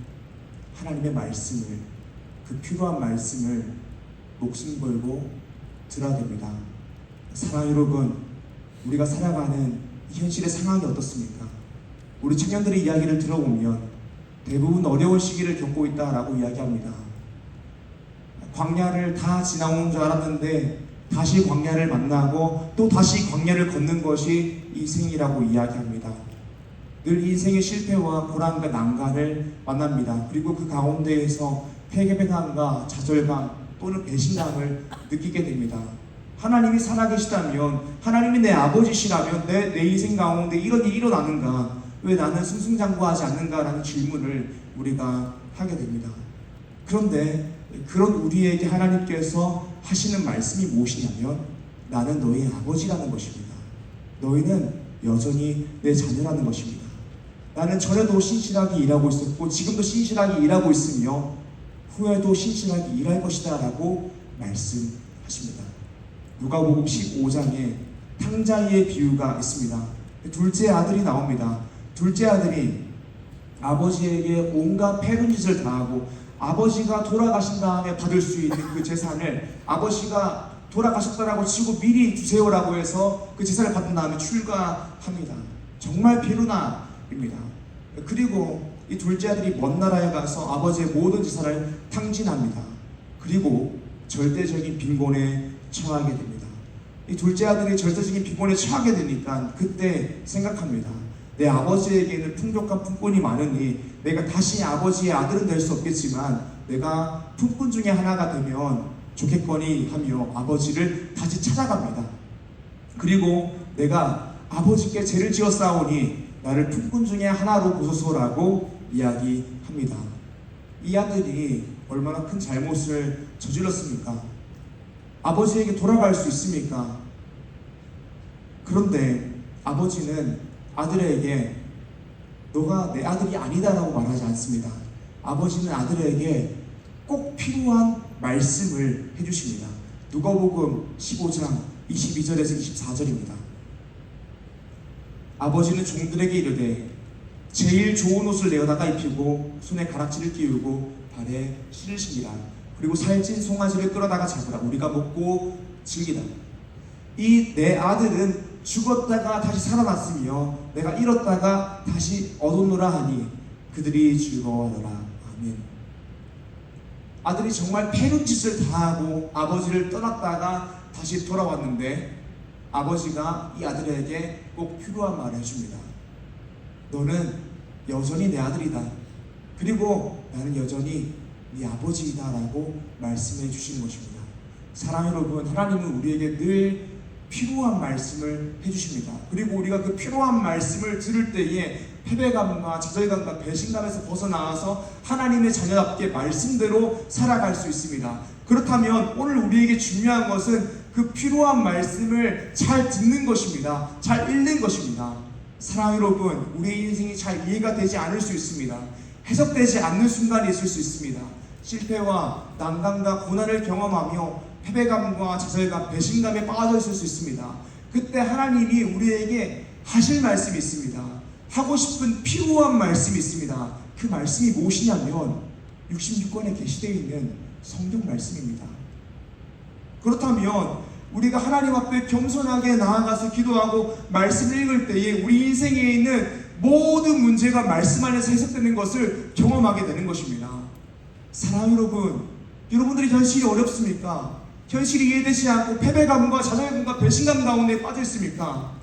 하나님의 말씀을, 그 필요한 말씀을 목숨 걸고 들어야 됩니다. 사랑하는 여러분, 우리가 살아가는 이 현실의 상황이 어떻습니까? 우리 청년들의 이야기를 들어보면 대부분 어려운 시기를 겪고 있다라고 이야기합니다. 광야를 다 지나온 줄 알았는데 다시 광야를 만나고 또 다시 광야를 걷는 것이 인생이라고 이야기합니다. 늘 인생의 실패와 고난과 난간을 만납니다. 그리고 그 가운데에서 패배감과 좌절감 또는 배신감을 느끼게 됩니다. 하나님이 살아계시다면, 하나님이 내 아버지시라면 내 인생 가운데 이런 일이 일어나는가? 왜 나는 승승장구하지 않는가라는 질문을 우리가 하게 됩니다. 그런데 그런 우리에게 하나님께서 하시는 말씀이 무엇이냐면 나는 너희 아버지라는 것입니다. 너희는 여전히 내 자녀라는 것입니다. 나는 전에도 신실하게 일하고 있었고 지금도 신실하게 일하고 있으며 후에도 신실하게 일할 것이다 라고 말씀하십니다. 누가복음 15장에 탕자이의 비유가 있습니다. 둘째 아들이 나옵니다. 둘째 아들이 아버지에게 온갖 패른 짓을 당하고 아버지가 돌아가신 다음에 받을 수 있는 그 재산을 아버지가 돌아가셨다라고 치고 미리 주세요라고 해서 그 재산을 받은 다음에 출가합니다. 정말 비루나입니다. 그리고 이 둘째 아들이 먼 나라에 가서 아버지의 모든 재산을 탕진합니다. 그리고 절대적인 빈곤에 처하게 됩니다. 이 둘째 아들이 절대적인 빈곤에 처하게 되니까 그때 생각합니다. 내 아버지에게는 풍족한 품꾼이 많으니 내가 다시 아버지의 아들은 될 수 없겠지만 내가 품꾼 중에 하나가 되면 좋겠거니 하며 아버지를 다시 찾아갑니다. 그리고 내가 아버지께 죄를 지었사오니 나를 품꾼 중에 하나로 보소서라고 이야기합니다. 이 아들이 얼마나 큰 잘못을 저질렀습니까? 아버지에게 돌아갈 수 있습니까? 그런데 아버지는 아들에게 너가 내 아들이 아니다라고 말하지 않습니다. 아버지는 아들에게 꼭 필요한 말씀을 해주십니다. 누가복음 15장 22절에서 24절입니다. 아버지는 종들에게 이르되 제일 좋은 옷을 내어다가 입히고 손에 가락지를 끼우고 발에 신으시니라. 그리고 살찐 송아지를 끌어다가 잡으라. 우리가 먹고 즐기라. 이 내 아들은 죽었다가 다시 살아났으며 내가 잃었다가 다시 얻었노라 하니 그들이 즐거워하더라. 아멘. 아들이 정말 패륜짓을 당하고 아버지를 떠났다가 다시 돌아왔는데 아버지가 이 아들에게 꼭 필요한 말을 해줍니다. 너는 여전히 내 아들이다. 그리고 나는 여전히 네 아버지이다 라고 말씀해 주신 것입니다. 사랑하는 여러분, 하나님은 우리에게 늘 필요한 말씀을 해주십니다. 그리고 우리가 그 필요한 말씀을 들을 때에 패배감과 좌절감과 배신감에서 벗어나와서 하나님의 자녀답게 말씀대로 살아갈 수 있습니다. 그렇다면 오늘 우리에게 중요한 것은 그 필요한 말씀을 잘 듣는 것입니다. 잘 읽는 것입니다. 사랑하는 여러분, 우리의 인생이 잘 이해가 되지 않을 수 있습니다. 해석되지 않는 순간이 있을 수 있습니다. 실패와 난관과 고난을 경험하며 패배감과 좌절감, 배신감에 빠져 있을 수 있습니다. 그때 하나님이 우리에게 하실 말씀이 있습니다. 하고 싶은 필요한 말씀이 있습니다. 그 말씀이 무엇이냐면 66권에 게시되어 있는 성경 말씀입니다. 그렇다면 우리가 하나님 앞에 겸손하게 나아가서 기도하고 말씀을 읽을 때에 우리 인생에 있는 모든 문제가 말씀 안에서 해석되는 것을 경험하게 되는 것입니다. 사랑하는 여러분, 여러분들의 현실이 어렵습니까? 현실이 이해되지 않고 패배감과 좌절감과 배신감 가운데 빠져 있습니까?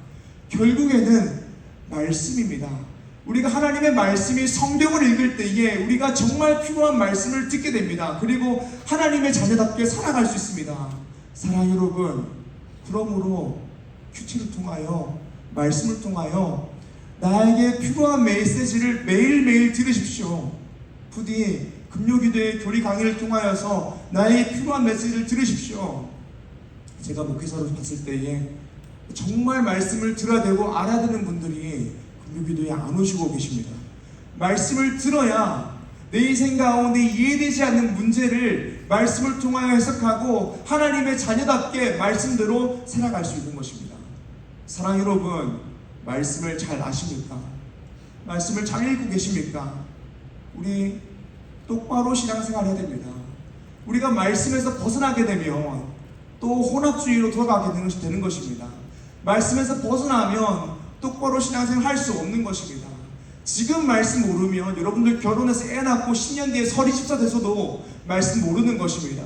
결국에는 말씀입니다. 우리가 하나님의 말씀이 성경을 읽을 때에 우리가 정말 필요한 말씀을 듣게 됩니다. 그리고 하나님의 자녀답게 살아갈 수 있습니다. 사랑하는 여러분, 그러므로 큐티를 통하여 말씀을 통하여 나에게 필요한 메시지를 매일매일 들으십시오. 부디 금요기도의 교리 강의를 통하여서 나에게 필요한 메시지를 들으십시오. 제가 목회자로 봤을 때에 정말 말씀을 들어야 되고 알아야 되는 분들이 금요기도에 안 오시고 계십니다. 말씀을 들어야 내 인생 가운데 이해되지 않는 문제를 말씀을 통하여 해석하고 하나님의 자녀답게 말씀대로 살아갈 수 있는 것입니다. 사랑하는 여러분, 말씀을 잘 아십니까? 말씀을 잘 읽고 계십니까? 우리 똑바로 신앙생활 해야 됩니다. 우리가 말씀에서 벗어나게 되면 또 혼합주의로 돌아가게 되는 것입니다. 말씀에서 벗어나면 똑바로 신앙생활 할 수 없는 것입니다. 지금 말씀 모르면 여러분들 결혼해서 애 낳고 10년 뒤에 설이 집사 돼서도 말씀 모르는 것입니다.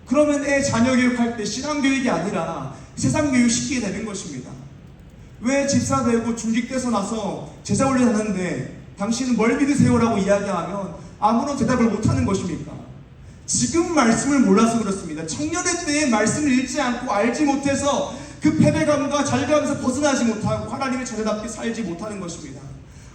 그러면 애 자녀 교육할 때 신앙교육이 아니라 세상교육 시키게 되는 것입니다. 왜 집사 되고 중직돼서 나서 제자 훈련 하는데 당신은 뭘 믿으세요라고 이야기하면 아무런 대답을 못하는 것입니까? 지금 말씀을 몰라서 그렇습니다. 청년의 때에 말씀을 읽지 않고 알지 못해서 그 패배감과 좌절감에서 벗어나지 못하고 하나님의 자녀답게 살지 못하는 것입니다.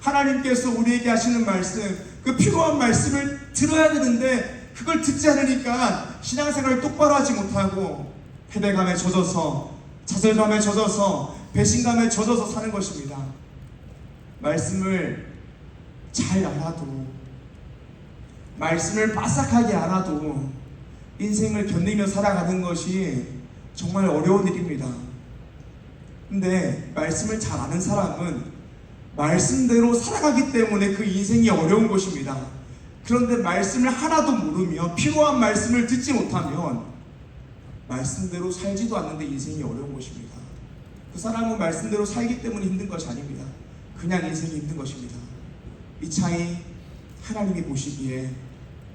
하나님께서 우리에게 하시는 말씀, 그 필요한 말씀을 들어야 되는데 그걸 듣지 않으니까 신앙생활을 똑바로 하지 못하고 패배감에 젖어서 좌절감에 젖어서 배신감에 젖어서 사는 것입니다. 말씀을 잘 알아도 말씀을 바삭하게 알아도 인생을 견디며 살아가는 것이 정말 어려운 일입니다. 근데 말씀을 잘 아는 사람은 말씀대로 살아가기 때문에 그 인생이 어려운 것입니다. 그런데 말씀을 하나도 모르며 필요한 말씀을 듣지 못하면 말씀대로 살지도 않는데 인생이 어려운 것입니다. 그 사람은 말씀대로 살기 때문에 힘든 것이 아닙니다. 그냥 인생이 힘든 것입니다. 이 차이 하나님이 보시기에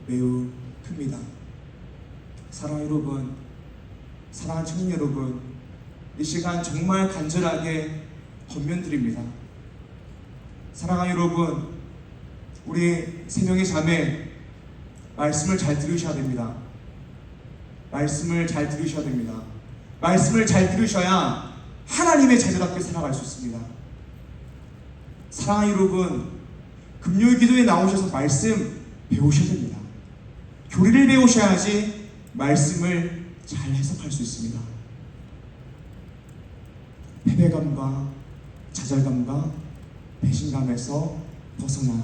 매우 큽니다. 사랑하는 여러분, 사랑하는 청년 여러분, 이 시간 정말 간절하게 권면드립니다. 사랑하는 여러분, 우리 세 명의 자매 말씀을 잘 들으셔야 됩니다. 말씀을 잘 들으셔야 됩니다. 말씀을 잘 들으셔야 하나님의 자녀답게 살아갈 수 있습니다. 사랑하는 여러분, 금요일 기도에 나오셔서 말씀 배우셔야 됩니다. 교리를 배우셔야지 말씀을 잘 해석할 수 있습니다. 패배감과 좌절감과 배신감에서 벗어나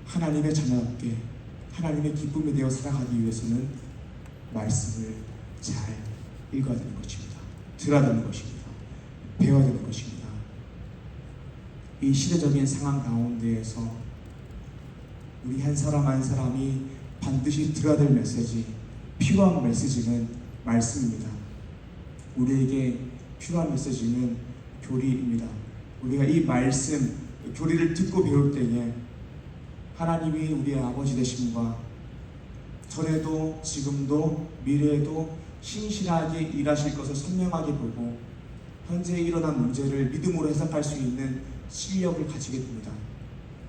하나님의 자녀답게 하나님의 기쁨이 되어 살아가기 위해서는 말씀을 잘 읽어야 되는 것입니다. 들어야 되는 것입니다. 배워야 되는 것입니다. 이 시대적인 상황 가운데에서 우리 한 사람 한 사람이 반드시 들어야 될 메시지, 필요한 메시지는 말씀입니다. 우리에게 필요한 메시지는 교리입니다. 우리가 이 말씀, 교리를 듣고 배울 때에 하나님이 우리의 아버지 되심과 전에도 지금도 미래에도 신실하게 일하실 것을 선명하게 보고 현재 일어난 문제를 믿음으로 해석할 수 있는 실력을 가지게 됩니다.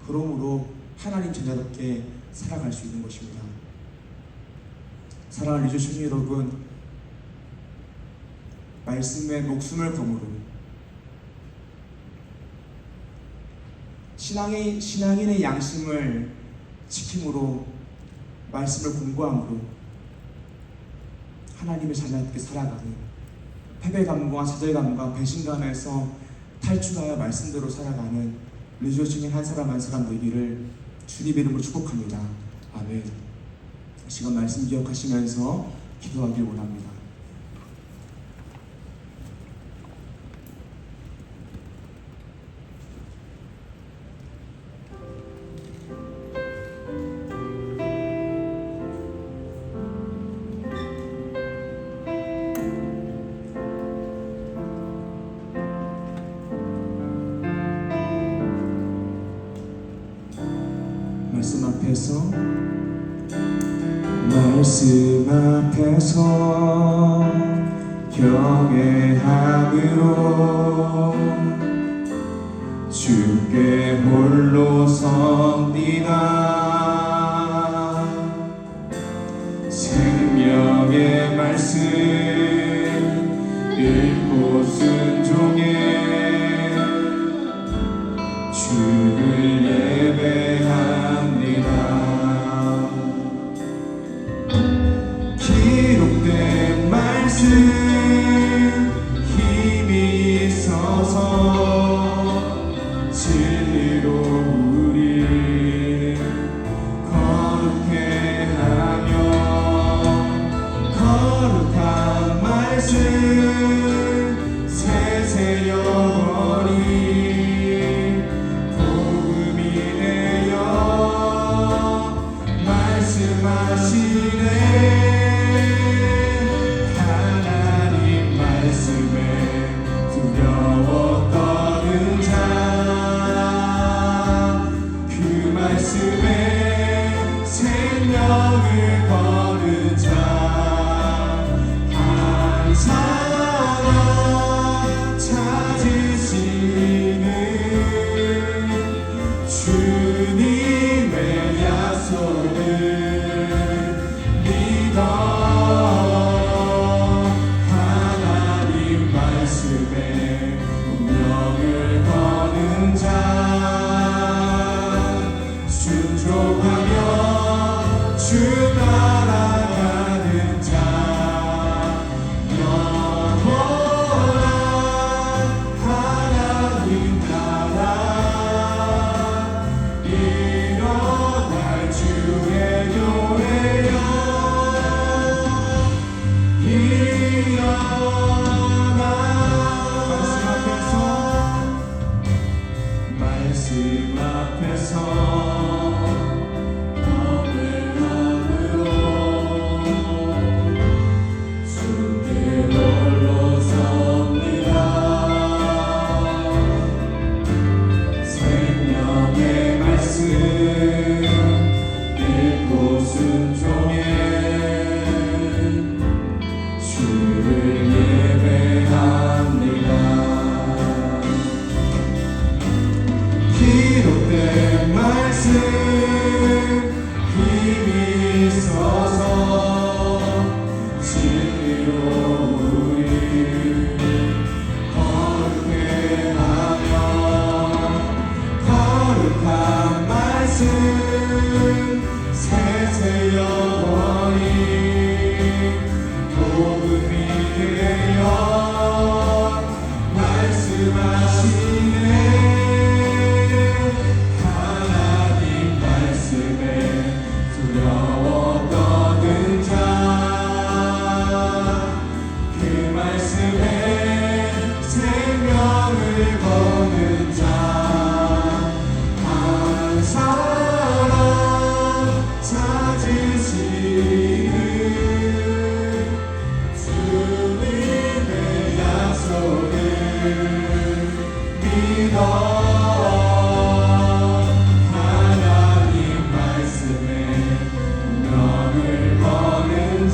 그러므로 하나님 자녀답게 살아갈 수 있는 것입니다. 사랑하는 리조션이 여러분, 말씀에 목숨을 거무로 신앙인의 양심을 지킴으로 말씀을 공부함으로 하나님의 자녀답게 살아가는 패배감과 좌절감과 배신감에서 탈출하여 말씀대로 살아가는 리조션인 한 사람 한 사람 되기를 주님의 이름으로 축복합니다. 아멘. 시간 말씀 기억하시면서 기도하길 원합니다. 말씀 앞에서 경외함으로 주께 홀로 섭니다. 생명의 말씀 읽고 순종해 주를 예배합니다. 기록된 말씀 힘이 있어서 진리로 우리 거룩해 하며 거룩한 말씀 세세 영원히 복음이 되어 말씀하시네. 두려워 떠는 자, 그 말씀에 생명을 거는 자, 한 사람 찾으시는 주님의 약속을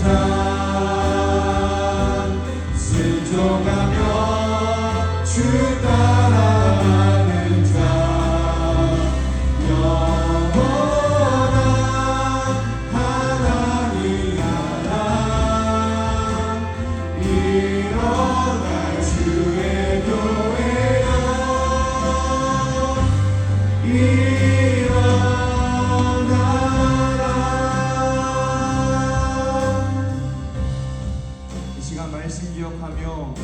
자 순종하며 주 따라가는 자 영원한 하나님 나라 일어날 주의 교회여 일어나라. 이 시간 말씀 기억하며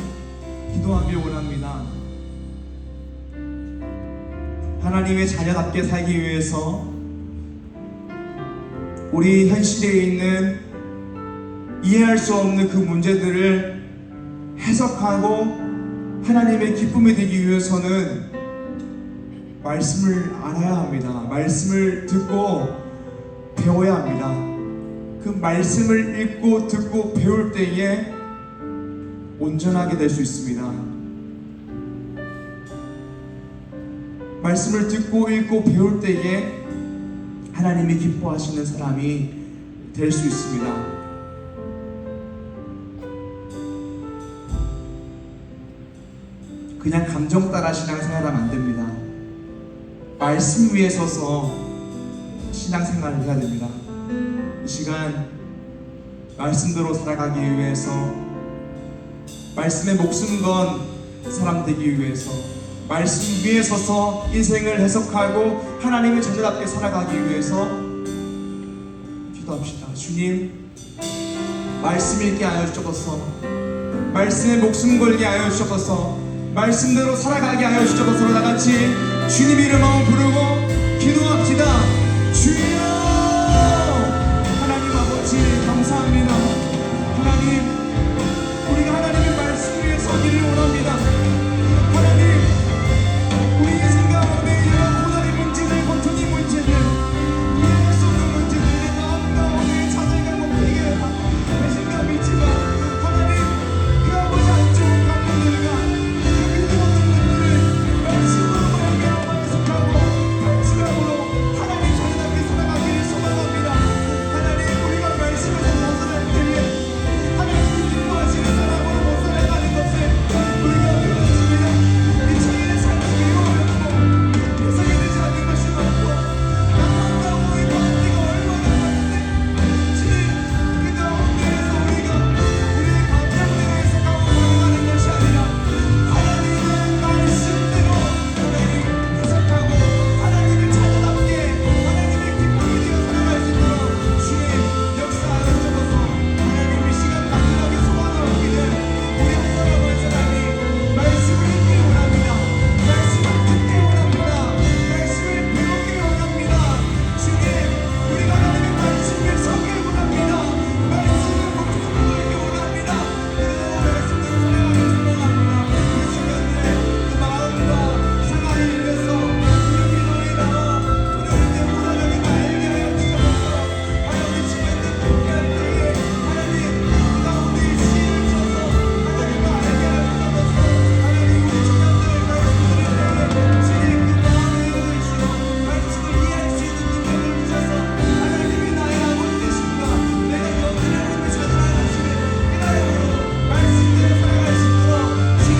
기도하길 원합니다. 하나님의 자녀답게 살기 위해서 우리 현실에 있는 이해할 수 없는 그 문제들을 해석하고 하나님의 기쁨이 되기 위해서는 말씀을 알아야 합니다. 말씀을 듣고 배워야 합니다. 그 말씀을 읽고 듣고 배울 때에 온전하게 될 수 있습니다. 말씀을 듣고 읽고 배울 때에 하나님이 기뻐하시는 사람이 될 수 있습니다. 그냥 감정 따라 신앙생활하면 안 됩니다. 말씀 위에 서서 신앙생활을 해야 됩니다. 이 시간 말씀대로 살아가기 위해서, 말씀에 목숨 건 사람 되기 위해서, 말씀 위에 서서 인생을 해석하고 하나님의 자녀답게 살아가기 위해서 기도합시다. 주님, 말씀 읽게 하여 주옵소서. 말씀에 목숨 걸게 하여 주옵소서. 말씀대로 살아가게 하여 주옵소서. 다같이 주님 이름으로 부르고 기도합시다. 주여! 하나님 아버지 감사합니다. 하나님, 우리가 하나님의 말씀 위에 서기를 원합니다. 하나님, 우리 인생 가운데 이런 고난의 문제들, 고통의 문제들, 이해할 수 없는 문제들이 마음 가운데 자잘하고 배신감이 있지만 하나님, 그 아버지 안좋은 감정들과 그 믿음 없는 것들을 말씀으로 말미암아 해석하고 발치감으로 하나님 자녀답게 살아가기를 소망합니다. 하나님, 우리가 말씀에서 벗어날 때에 하나님이 기뻐하시는 사람으로 벗어나가는 것을 우리가 배웠습니다. 이 청년의 삶이 어렵고 해석이 되지 않는 것이 많고 낙망하고 이 가운데가 얼마나 많은데 주님, 그 가운데에서 우리가 우리의 감정대로 해석하고 살아가는 것이 아니라 하나님의 말씀대로 하나님 해석하고 하나님의 자녀답게 하나님의 기쁨이 되어 살아갈 수 있도록 주님 역사하여 주셔서 하나님 이 시간 따뜻하게 소망하기를 우리 한 사람 한 사람이 말씀을 읽기 원합니다. 말씀을 듣기 원합니다. 말씀을 배우기 원합니다. 주님, 우리가 하나님의 말씀을 서기 원합니다. 말씀을 목숨 걸기 원합니다. 그러나 말씀을 살아가기 소망합니다. 이 시간에 그 마음과 생활을 위해서 이렇게 너희 나와 부르는데 우러나게 알게 하여 주셔서 하나님 시간에 함께할 때에 하나님 그 가운데 시를 쳐서 하나님과 알게 하여 주셔서 하나님 우리 청년들의 말씀을 주님 그 마음에 열어주시고 말씀을 이해할 수 있는 능력을 주셔서 하나님이 나의 아버지 되십니다. 내가 영원히 하나님의 자녀라 하시는 그날으로 말씀대로 살아갈 수 있도록 주님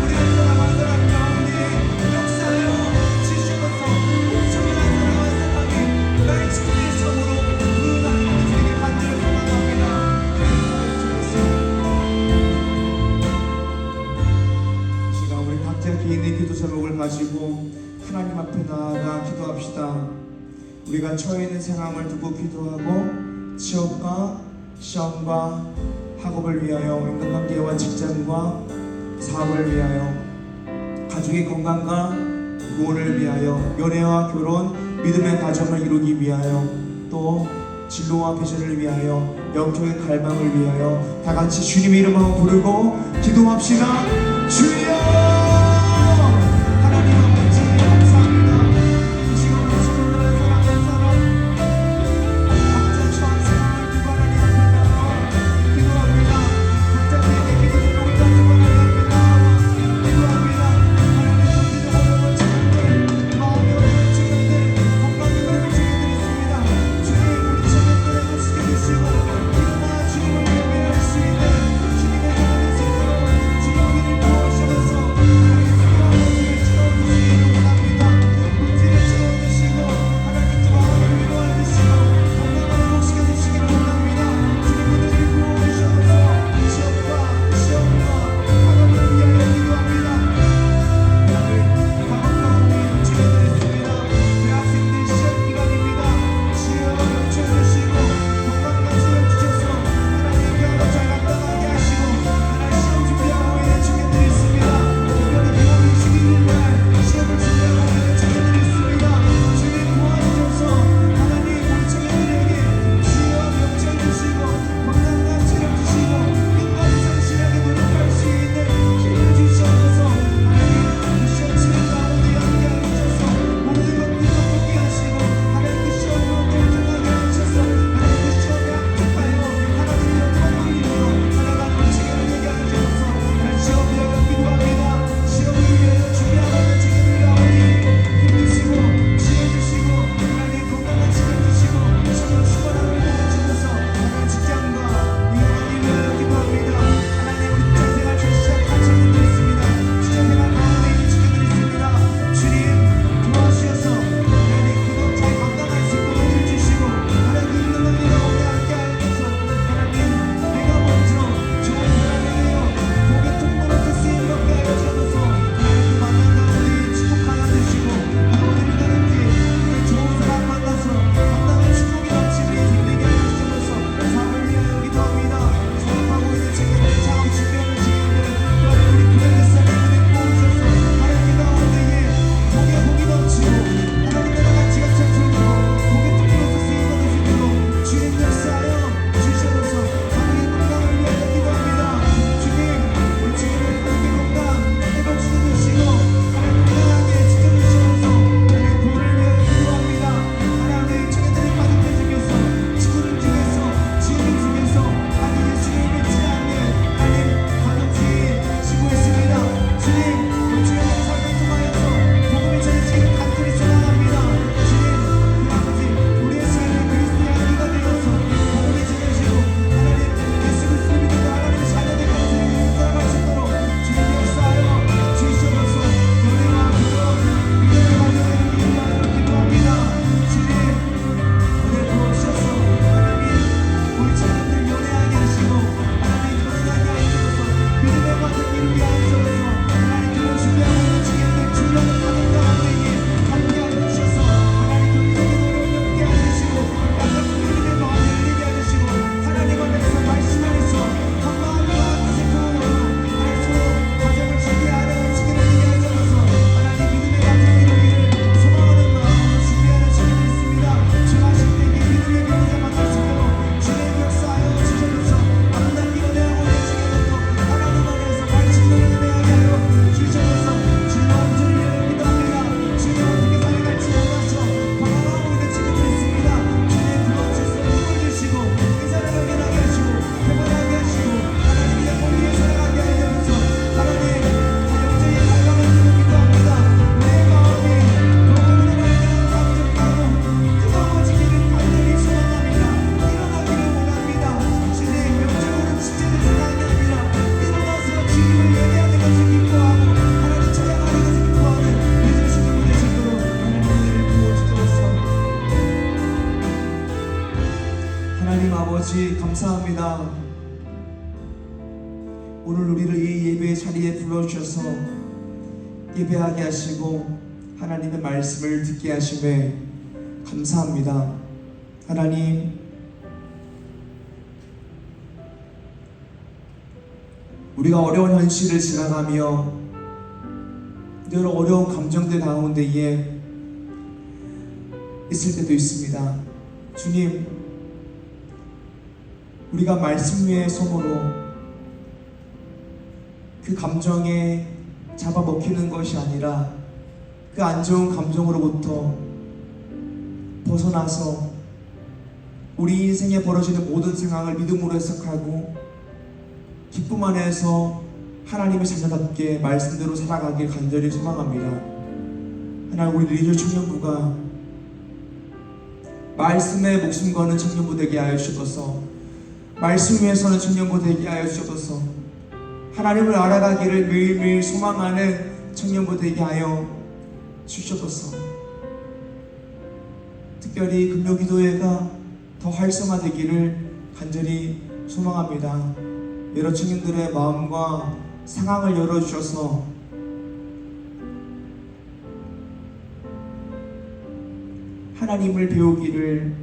우리 한 사람 한 사람 가운데 역사하여 주시면서 우리 청년 한 사람 한 사람이 말씀의 성으로 부흥하는 우리 되게 간절히 소망합니다. 이 시간 우리 각자 개인의 기도 제목을 가지고 하나님 앞에 나아가 기도합시다. 우리가 처해 있는 상황을 두고 기도하고 취업과 시험과 학업을 위하여, 인간관계와 직장과 사업을 위하여, 가족의 건강과 구원을 위하여, 연애와 결혼, 믿음의 가정을 이루기 위하여, 또 진로와 비전을 위하여, 영적인 갈망을 위하여 다같이 주님 이름으로 부르고 기도합시다. 주여! 하나님 아버지 감사합니다. 이 시간 우리 친구들의 사랑하는 사람 각자 처한 상황을 두고 하나님 앞에 나와 기도합니다. 각자 개인의 기도 제목을 가지고 하나님 앞에 나와 기도합니다. 하나님 정신이 어려운 친구들, 마음이 어려운 친구들, 건강이 어려운 친구들 있습니다. 주님 우리 친구들을 하시게 되시고 일어나 주님 감사합니다. 오늘 우리를 이 예배의 자리에 불러주셔서 예배하게 하시고 하나님의 말씀을 듣게 하심에 감사합니다. 하나님, 우리가 어려운 현실을 지나가며 여러 어려운 감정들 가운데에 있을 때도 있습니다. 주님, 우리가 말씀 위에 서므로 그 감정에 잡아먹히는 것이 아니라 그 안 좋은 감정으로부터 벗어나서 우리 인생에 벌어지는 모든 상황을 믿음으로 해석하고 기쁨 안에서 하나님의 자녀답게 말씀대로 살아가길 간절히 소망합니다. 하나님, 우리 리저 청년부가 말씀에 목숨 거는 청년부 되게 하여 주셔서, 말씀 위에서는 청년부 되게 하여 주셔서, 하나님을 알아가기를 매일매일 소망하는 청년부 되게 하여 주셔서, 특별히 금요기도회가 더 활성화되기를 간절히 소망합니다. 여러 청년들의 마음과 상황을 열어주셔서 하나님을 배우기를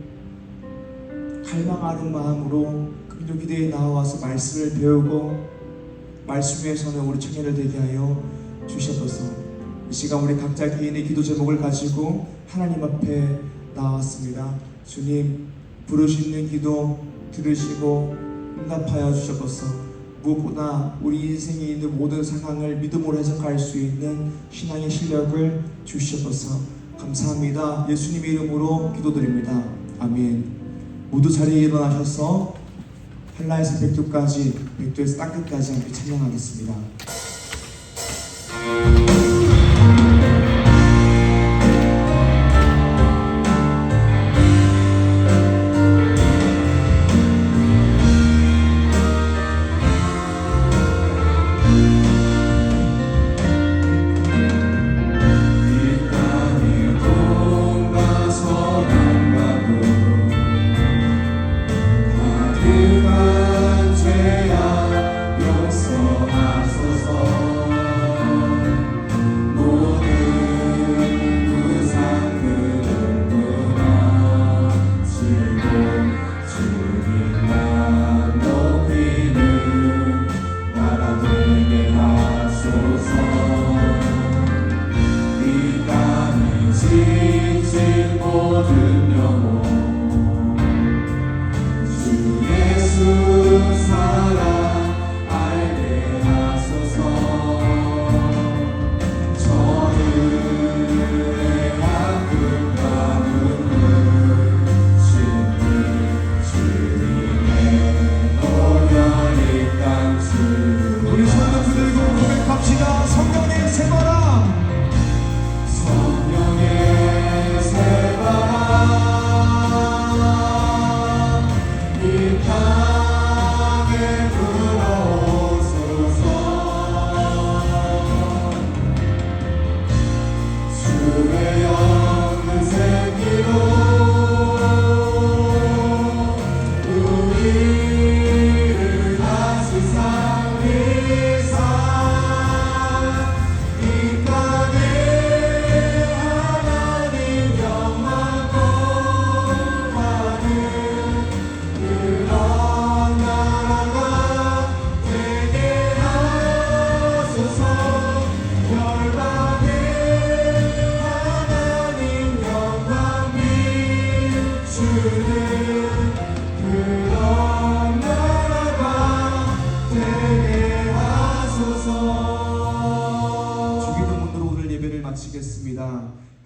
갈망하는 마음으로 금요기도에 나와서 말씀을 배우고 말씀 위에서는 우리 청년을 되게 하여 주셔서, 이 시간 우리 각자 개인의 기도 제목을 가지고 하나님 앞에 나왔습니다. 주님, 부르시는 기도 들으시고 응답하여 주셔서 무엇보다 우리 인생에 있는 모든 상황을 믿음으로 해석할 수 있는 신앙의 실력을 주셔서 감사합니다. 예수님의 이름으로 기도드립니다. 아멘. 모두 자리에 일어나셔서 한라에서 백두까지, 백두에서 땅끝까지 함께 찬양하겠습니다.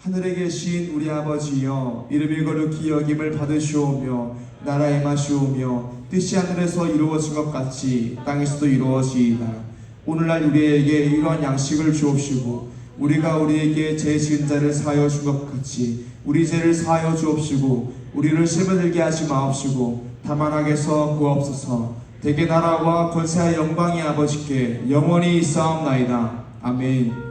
하늘에 계신 우리 아버지여, 이름이 거룩히 여김을 받으시오며 나라의 임하시오며 뜻이 하늘에서 이루어진 것 같이 땅에서도 이루어지이다. 오늘날 우리에게 이러한 양식을 주옵시고 우리가 우리에게 죄 지은 자를 사하여 준 것 같이 우리 죄를 사하여 주옵시고 우리를 시험에 들게 하지 마옵시고 다만 악에서 구하옵소서. 대개 나라와 권세와 영광이 아버지께 영원히 있사옵나이다. 아멘.